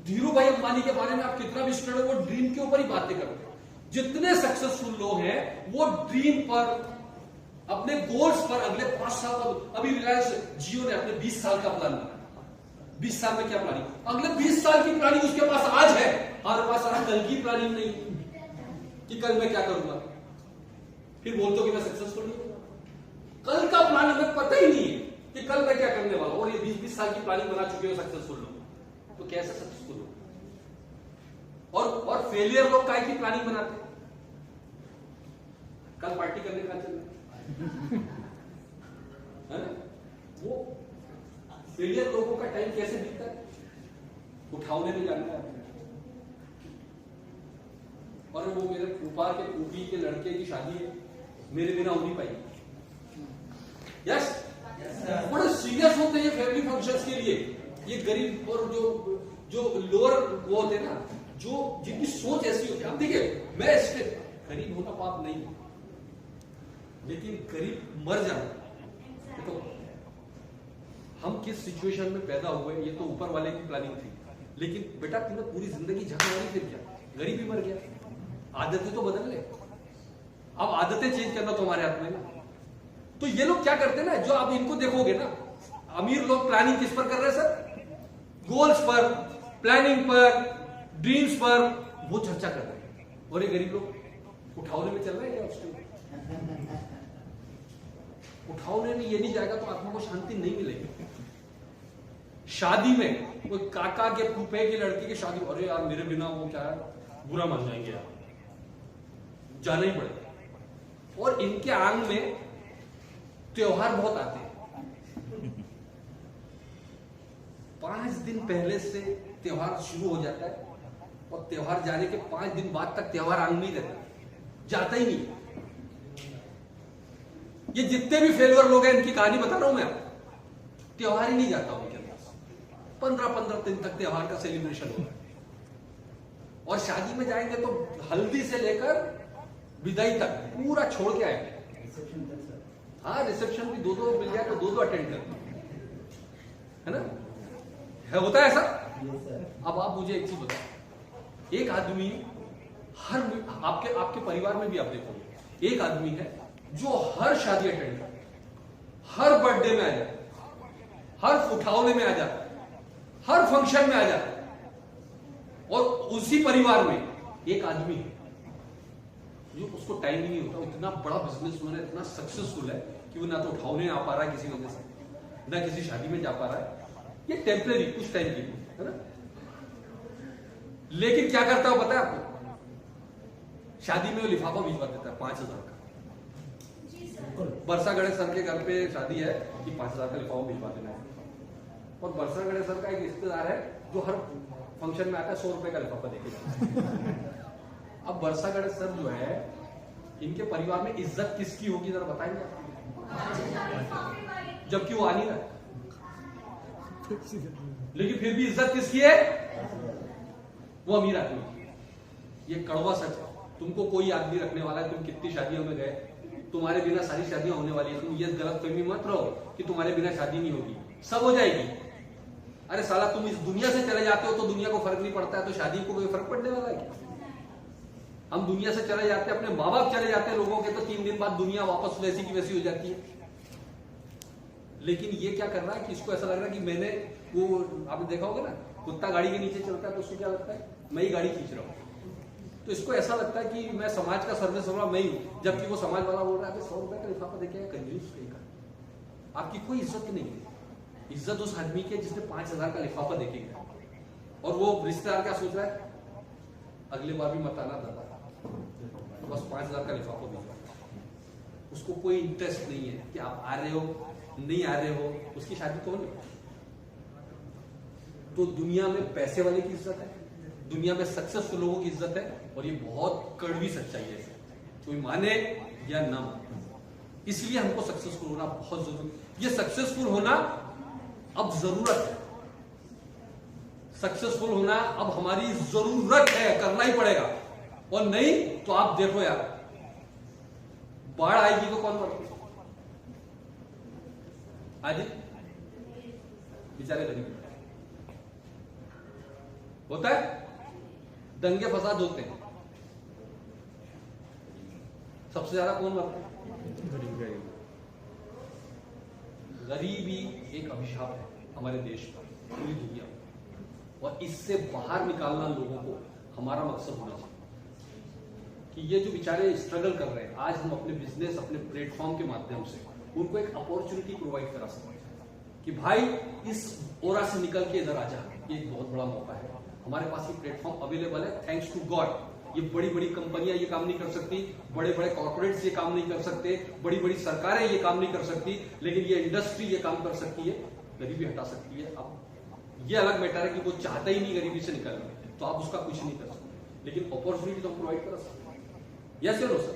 धीरू भाई अंबानी के बारे में आप कितना भी स्टडी, वो ड्रीम के ऊपर ही बातें करते हैं। जितने सक्सेसफुल लोग हैं वो ड्रीम पर, अपने गोल्स पर अगले 5 साल, अभी रिलायंस जियो ने अपने 20 साल का प्लान बनाया। 20 साल में क्या प्लानिंग? अगले 20 साल की प्लानिंग उसके पास आज है, हमारे पास आज कल की प्लानिंग नहीं कि कल मैं क्या करूंगा। फिर बोलते हो कि मैं सक्सेसफुल नहीं हूं, कल का प्लान हमें पता ही नहीं है कि कल मैं क्या करने वाला हूं। और ये 20-20 साल की प्लानिंग बना चुके हो सक्सेसफुल लोग, तो कैसे सक्सेसफुल हो? और फेलियर लोग काय की प्लानिंग बनाते हैं? कल पार्टी करने का चल है ना? वो फेलियर लोगों का टाइम कैसे बीतता है? उठाने में जाना है। और वो मेरे ऊपर के ऊपी के लड़के की शादी है, मेरे बिना हो नहीं पाई। यस, बड़े सीरियस होते हैं फैमिली फंक्शंस के लिए। ये गरीब और जो लोअर वो होते हैं ना, जो जिनकी सोच ऐसी होती है। अब देखिए, मैं गरीब होना पाप नहीं, लेकिन गरीब मर जाना। तो हम किस सिचुएशन में पैदा हुए ये तो ऊपर वाले की प्लानिंग थी, लेकिन बेटा तुमने पूरी जिंदगी झकमारी, फिर क्या? गरीब ही मर गया। आदतें तो बदल ले, अब आदतें चेंज करना तुम्हारे हाथ में ना। तो ये लोग क्या करते हैं ना, जो आप इनको देखोगे ना, अमीर लोग प्लानिंग किस पर कर रहे हैं सर? गोल्स पर, प्लानिंग पर, ड्रीम्स पर वो चर्चा कर रहे हैं। और ये गरीब लोग उठाने में चल रहे हैं क्या? उसके उठाने में ये नहीं जाएगा तो आत्मा को शांति नहीं मिलेगी। शादी में कोई काका के फूफे की लड़की की शादी, अरे यार मेरे बिना वो क्या है, बुरा मान जाएंगे यार, जाना ही पड़ेगा। और इनके आंग में त्योहार बहुत आते हैं, 5 दिन पहले से त्योहार शुरू हो जाता है और त्योहार जाने के 5 दिन बाद तक त्योहार आंग नहीं रहता, जाता ही नहीं। ये जितने भी फेलियर लोग हैं इनकी कहानी बता रहा हूं मैं आपको, त्योहार ही नहीं जाता उनके अंदर। 15-15 दिन तक त्योहार का सेलिब्रेशन होगा और शादी में जाएंगे तो हल्दी से लेकर विदाई तक पूरा छोड़ के आएंगे। हाँ, रिसेप्शन भी 2-2 मिल जाए तो 2-2 अटेंड करते है ना, है, होता है ऐसा। अब आप मुझे एक चीज बताओ, एक आदमी हर आपके परिवार में भी आप देखोगे, एक आदमी है जो हर शादी अटेंड करता है, हर बर्थडे में आ जाता है, हर उठावने में आ जाता है, हर फंक्शन में आ जाता है, और उसी परिवार में एक आदमी है जो उसको टाइम ही नहीं होता, इतना बड़ा बिजनेसमैन है, इतना सक्सेसफुल है कि वो ना तो उठावने आ पा रहा है किसी वजह से, ना किसी शादी में जा पा रहा है। ये टेम्परेरी कुछ टाइम के लिए है ना, लेकिन क्या करता है पता है आपको, शादी में वो लिफाफा भिजवा देता है 5,000 का। बरसा गणेश सर के घर पे शादी है कि 5,000 का लिफाफा भिजवा देना है, और बरसा गणेश सर का एक रिश्तेदार है जो हर फंक्शन में आता है 100 रुपए का लिफाफा देके। अब बरसा गणेश सर जो है, इनके परिवार में इज्जत किसकी होगी जरा बताएंगे आप? जबकि वो आ नहीं रहा, लेकिन फिर भी इज्जत किसकी है? वो अमीर आदमी। ये कड़वा सच है, तुमको कोई आदमी रखने वाला है, तुम कितनी शादियों में गए, तुम्हारे बिना सारी शादियां होने वाली है, तुम ये गलतफहमी मत रहो कि तुम्हारे बिना शादी नहीं होगी, सब हो जाएगी। अरे साला, तुम इस दुनिया से चले जाते हो तो दुनिया को फर्क नहीं पड़ता है, तो शादी को कोई फर्क पड़ने वाला है? हम दुनिया से चले जाते हैं, अपने माँ बाप चले जाते हैं लोगों के, तो 3 दिन बाद दुनिया वापस वैसी की वैसी हो जाती है। लेकिन ये क्या कर रहा है कि इसको ऐसा लग रहा है कि मैंने वो, आपने देखा होगा ना, कुत्ता गाड़ी के नीचे चलता है तो उसको क्या लगता है, मैं ही गाड़ी खींच रहा हूं। तो इसको ऐसा लगता है कि मैं समाज का सर्विस वाला मैं ही हूं, जबकि वो समाज वाला बोल रहा है 100 रुपए का लिफाफा देके कंजूस कहेगा। आपकी कोई इज्जत नहीं है, इज्जत उस आदमी की जिसने 5,000 का लिफाफा देके गया, और वो रिश्तेदार क्या सोच रहा है, अगले बार भी मत आना दादा, तो बस 5,000 का लिफाफा भेजा। उसको कोई इंटरेस्ट नहीं है कि आप आ रहे हो नहीं आ रहे हो, उसकी शादी कौन है? तो दुनिया में पैसे वाले की इज्जत है, दुनिया में सक्सेसफुल लोगों की इज्जत है, और ये बहुत कड़वी सच्चाई है, कोई माने या ना माने। इसलिए हमको सक्सेसफुल होना बहुत जरूरी। ये सक्सेसफुल होना अब जरूरत है, सक्सेसफुल होना अब हमारी जरूरत है, करना ही पड़ेगा। और नहीं तो आप देखो यार, बाढ़ आएगी तो कौन मरेगा? आज बेचारे गरीब होता है, दंगे फसाद होते हैं, सबसे ज्यादा कौन मरता है? गरीबी एक अभिशाप है हमारे देश पर, पूरी दुनिया में, और इससे बाहर निकालना लोगों को हमारा मकसद होना चाहिए। कि ये जो बेचारे स्ट्रगल कर रहे हैं, आज हम अपने बिजनेस, अपने प्लेटफॉर्म के माध्यम से उनको एक अपॉर्चुनिटी प्रोवाइड करा सकते हैं कि भाई इस ओरा से निकल के इधर आ जा। ये एक बहुत बड़ा मौका है, हमारे पास ये प्लेटफॉर्म अवेलेबल है, थैंक्स टू गॉड। ये बड़ी बड़ी कंपनियां ये काम नहीं कर सकती, बड़े बड़े कॉर्पोरेट्स ये काम नहीं कर सकते, बड़ी बड़ी सरकारें ये काम नहीं कर सकती, लेकिन ये इंडस्ट्री ये काम कर सकती है, गरीबी हटा सकती है। अब ये अलग मैटर है कि वो चाहता ही नहीं गरीबी से निकलना, तो आप उसका कुछ नहीं कर सकते, लेकिन अपॉर्चुनिटी तो हम प्रोवाइड कर सकते हैं। यस या नो सर?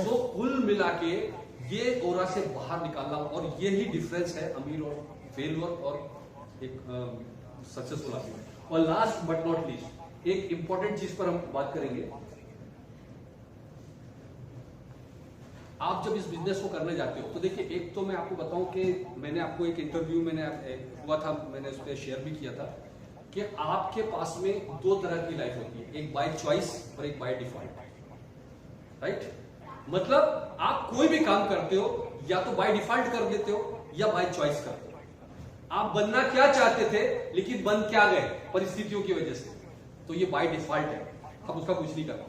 तो कुल मिला के ये ओरा से बाहर निकालना, और यही डिफरेंस है अमीर और फेलियर और एक सक्सेसफुल आदमी। और लास्ट बट नॉट लीस्ट एक इंपॉर्टेंट चीज पर हम बात करेंगे। आप जब इस बिजनेस को करने जाते हो तो देखिए, एक तो मैं आपको बताऊं कि मैंने आपको एक इंटरव्यू हुआ था, मैंने उस पर शेयर भी किया था कि आपके पास में 2 तरह की लाइफ होती है, एक बाय चॉइस और एक बाय डिफॉल्ट। राइट? मतलब आप कोई भी काम करते हो या तो बाय डिफॉल्ट कर देते हो या बाय चॉइस करते हो। आप बनना क्या चाहते थे लेकिन बन क्या गए परिस्थितियों की वजह से, तो ये बाय डिफॉल्ट है, आप उसका कुछ नहीं करते।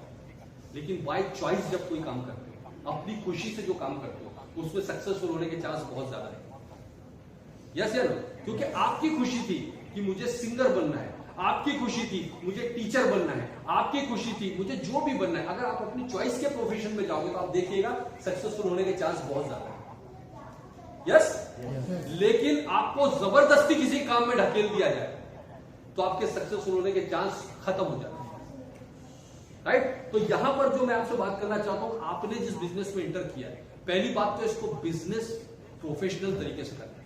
लेकिन बाय चॉइस जब कोई काम करते हो, अपनी खुशी से जो काम करते हो, उसमें सक्सेसफुल होने के चांस बहुत ज्यादा है। यस या नो? क्योंकि आपकी खुशी थी कि मुझे सिंगर बनना है, आपकी खुशी थी मुझे टीचर बनना है, आपकी खुशी थी मुझे जो भी बनना है। अगर आप अपनी चॉइस के प्रोफेशन में जाओगे तो आप देखिएगा सक्सेसफुल होने के चांस बहुत ज्यादा है। यस? लेकिन आपको जबरदस्ती किसी काम में ढकेल दिया जाए तो आपके सक्सेसफुल होने के चांस खत्म हो जाते हैं, राइट। तो यहां पर जो मैं आपसे बात करना चाहता हूं, आपने जिस बिजनेस में एंटर किया है, पहली बात तो इसको बिजनेस प्रोफेशनल तरीके से करना है।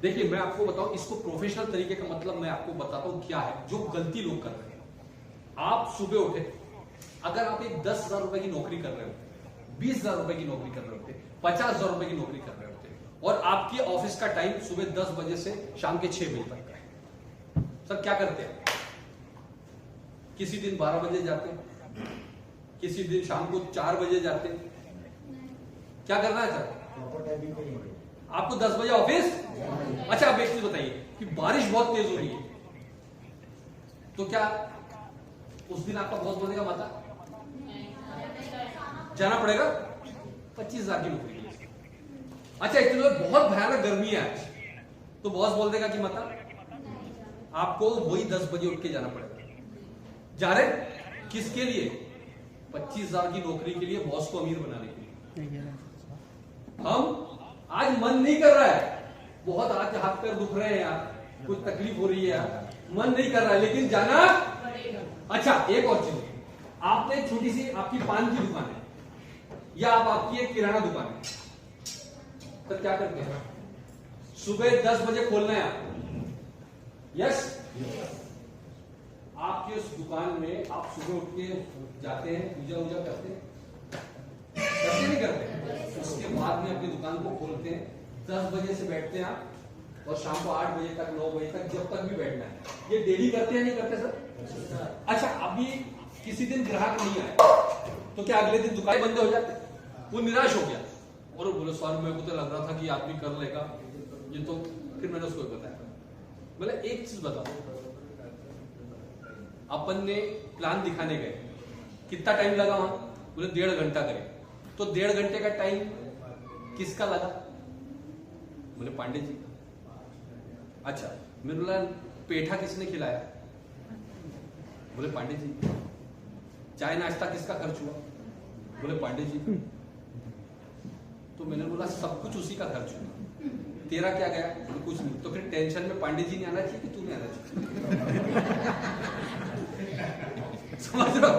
देखिए मैं आपको बताऊं, इसको प्रोफेशनल तरीके का मतलब मैं आपको बताता हूं क्या है, जो गलती लोग कर रहे हैं। आप सुबह उठे, अगर आप एक 10,000 रुपए की नौकरी कर रहे होते, 20,000 रुपए की नौकरी कर रहे होते, 50,000 रुपए की नौकरी कर रहे होते, और आपकी ऑफिस का टाइम सुबह 10 बजे से शाम के 6 बजे तक का है, सर क्या करते हैं? किसी दिन 12 बजे जाते हैं, किसी दिन शाम को 4 बजे जाते हैं। क्या करना है सर? आपको 10 बजे ऑफिस? अच्छा आप एक चीज बताइए कि बारिश बहुत तेज हो रही है, तो क्या उस दिन आपका बॉस बोलेगा माता जाना पड़ेगा? 25,000 की नौकरी। अच्छा इतने बहुत भयानक गर्मी है आज, तो बॉस बोल देगा कि माता आपको वही 10 बजे उठ के जाना पड़ेगा। जा रहे किसके लिए? 25,000 की नौकरी के लिए, बॉस को अमीर बनाने के लिए। हम आज मन नहीं कर रहा है, बहुत आज हाथ पैर दुख रहे हैं यार, कुछ तकलीफ हो रही है यार, मन नहीं कर रहा है, लेकिन जाना। अच्छा एक और चीज, आपने छोटी सी आपकी पान की दुकान है या आपकी एक किराना दुकान है, तो क्या करते हैं? सुबह 10 बजे खोलना है आप, यस। आपकी उस दुकान में आप सुबह उठ के जाते हैं, पूजा वूजा करते हैं, करते नहीं करते? उसके बाद में अपनी दुकान को खोलते हैं, 10 बजे से बैठते हैं आप, और शाम को 8 बजे तक 9 बजे तक जब तक भी बैठना है। ये डेली करते हैं नहीं करते सर? अच्छा अभी किसी दिन ग्राहक नहीं आए तो क्या अगले दिन दुकान बंद हो जाते? वो निराश हो गया और बोले सर मेरे को तो लग रहा था कि आदमी कर लेगा ये, तो फिर मैंने उसको बताया, बोले एक चीज बताओ, अपन ने प्लान दिखाने गए, कितना टाइम लगा वहां? बोले 1.5 घंटा करें। तो 1.5 घंटे का टाइम किसका लगा? बोले पांडे जी। अच्छा मैंने बोला पेठा किसने खिलाया? बोले पांडे जी। चाय नाश्ता किसका खर्च हुआ? बोले पांडे जी। तो मैंने बोला सब कुछ उसी का खर्च हुआ, तेरा क्या गया? बोले कुछ नहीं। तो फिर टेंशन में पांडे जी नहीं आना चाहिए कि तू नहीं आना चाहिए? समझ रहे हो?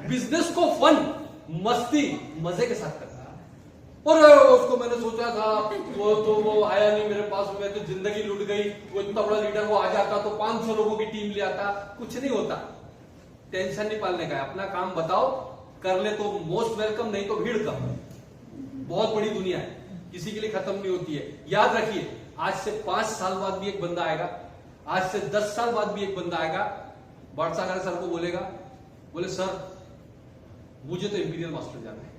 बिजनेस को फन, मस्ती, मजे के साथ करना। और उसको मैंने सोचा था, वो आया नहीं मेरे पास, में तो जिंदगी लुट गई। वो इतना बड़ा लीडर, वो आ जाता तो 500 लोगों की टीम ले आता। कुछ नहीं होता, टेंशन नहीं पालने का है, अपना काम बताओ, कर ले तो मोस्ट वेलकम, नहीं तो भीड़ का। बहुत बड़ी दुनिया है, किसी के लिए खत्म नहीं होती है। याद रखिए, आज से 5 साल बाद भी एक बंदा आएगा, आज से 10 साल बाद भी एक बंदा आएगा, बादशाह सर को बोलेगा, बोले सर मुझे तो इंपीरियल मास्टर जाना है।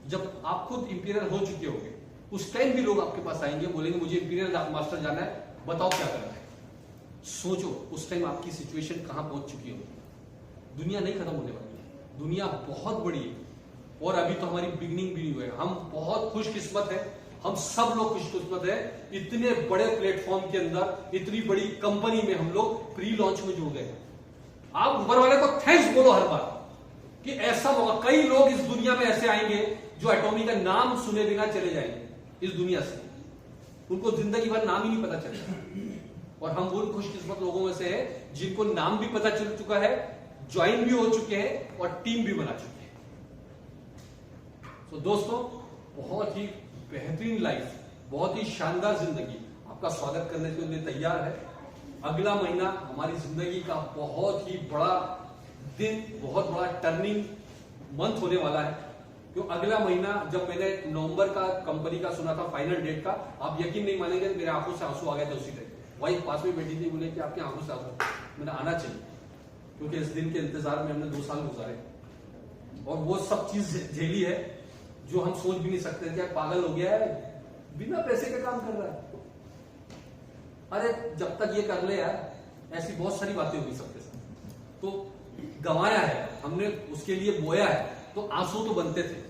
जब आप खुद इंपीरियल हो चुके होंगे, उस टाइम भी लोग आपके पास आएंगे, बोलेंगे मुझे इंपीरियल मास्टर जाना है, बताओ क्या करना है। सोचो उस टाइम आपकी सिचुएशन कहां पहुंच चुकी होगी। दुनिया नहीं खत्म होने वाली है, दुनिया बहुत बड़ी है, और अभी तो हमारी बिगिनिंग भी हुई है। हम बहुत खुशकिस्मत है, हम सब लोग खुशकिस्मत है, इतने बड़े प्लेटफॉर्म के अंदर, इतनी बड़ी कंपनी में हम लोग प्री लॉन्च में जुड़ गए। आप ऊपर वाले को थैंक्स बोलो हर बार कि ऐसा मौका, कई लोग इस दुनिया में ऐसे आएंगे जो एटॉमी का नाम सुने बिना चले जाएंगे इस दुनिया से, उनको जिंदगी भर नाम ही नहीं पता चलेगा। और हम उन खुशकिस्मत लोगों में से हैं जिनको नाम भी पता चल चुका है, ज्वाइन भी हो चुके हैं और टीम भी बना चुके हैं। तो दोस्तों, बहुत ही बेहतरीन लाइफ, बहुत ही शानदार जिंदगी आपका स्वागत करने के लिए तैयार है। अगला महीना हमारी जिंदगी का बहुत ही बड़ा दिन, बहुत बड़ा टर्निंग मंथ होने वाला है। क्यों? अगला महीना जब मैंने नवंबर का कंपनी का सुना था फाइनल डेट का, आप यकीन नहीं मानेंगे, मेरे आंखों से आंसू आ गए थे उसी टाइम। वाइफ पास में बैठी थी, बोले कि आपकी आंखों से आंसू। मैंने आना चाहिए, क्योंकि इस दिन के इंतजार में हमने 2 साल गुजारे और वो सब चीज झेली है जो हम सोच भी नहीं सकते। क्या पागल हो गया है, बिना पैसे के काम कर रहा है? अरे जब तक ये कर ले यार, ऐसी बहुत सारी बातें होगी सबके साथ। तो गंवाया है हमने, उसके लिए बोया है, तो आंसू तो बनते थे।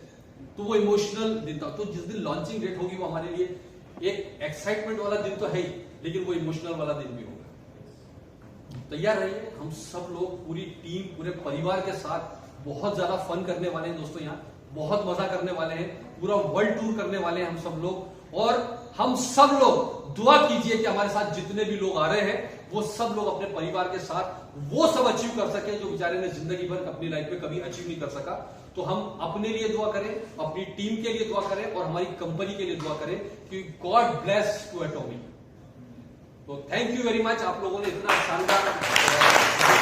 तो वो इमोशनल दिन था। तो जिस दिन लॉन्चिंग डेट होगी वो हमारे लिए एक एक्साइटमेंट वाला दिन तो है ही, लेकिन वो इमोशनल वाला दिन भी होगा। तैयार रहिए, हम सब लोग, पूरी टीम, पूरे परिवार के साथ बहुत ज्यादा फन करने वाले हैं दोस्तों। यहाँ बहुत मजा करने वाले हैं। पूरा वर्ल्ड टूर करने वाले हैं हम सब लोग। और हम सब लोग दुआ कीजिए कि हमारे साथ जितने भी लोग आ रहे हैं वो सब लोग अपने परिवार के साथ वो सब अचीव कर सके जो बेचारे ने जिंदगी भर अपनी लाइफ में कभी अचीव नहीं कर सका। तो हम अपने लिए दुआ करें, अपनी टीम के लिए दुआ करें और हमारी कंपनी के लिए दुआ करें कि गॉड ब्लेस टू एटॉमी। तो थैंक यू वेरी मच, आप लोगों ने इतना शानदार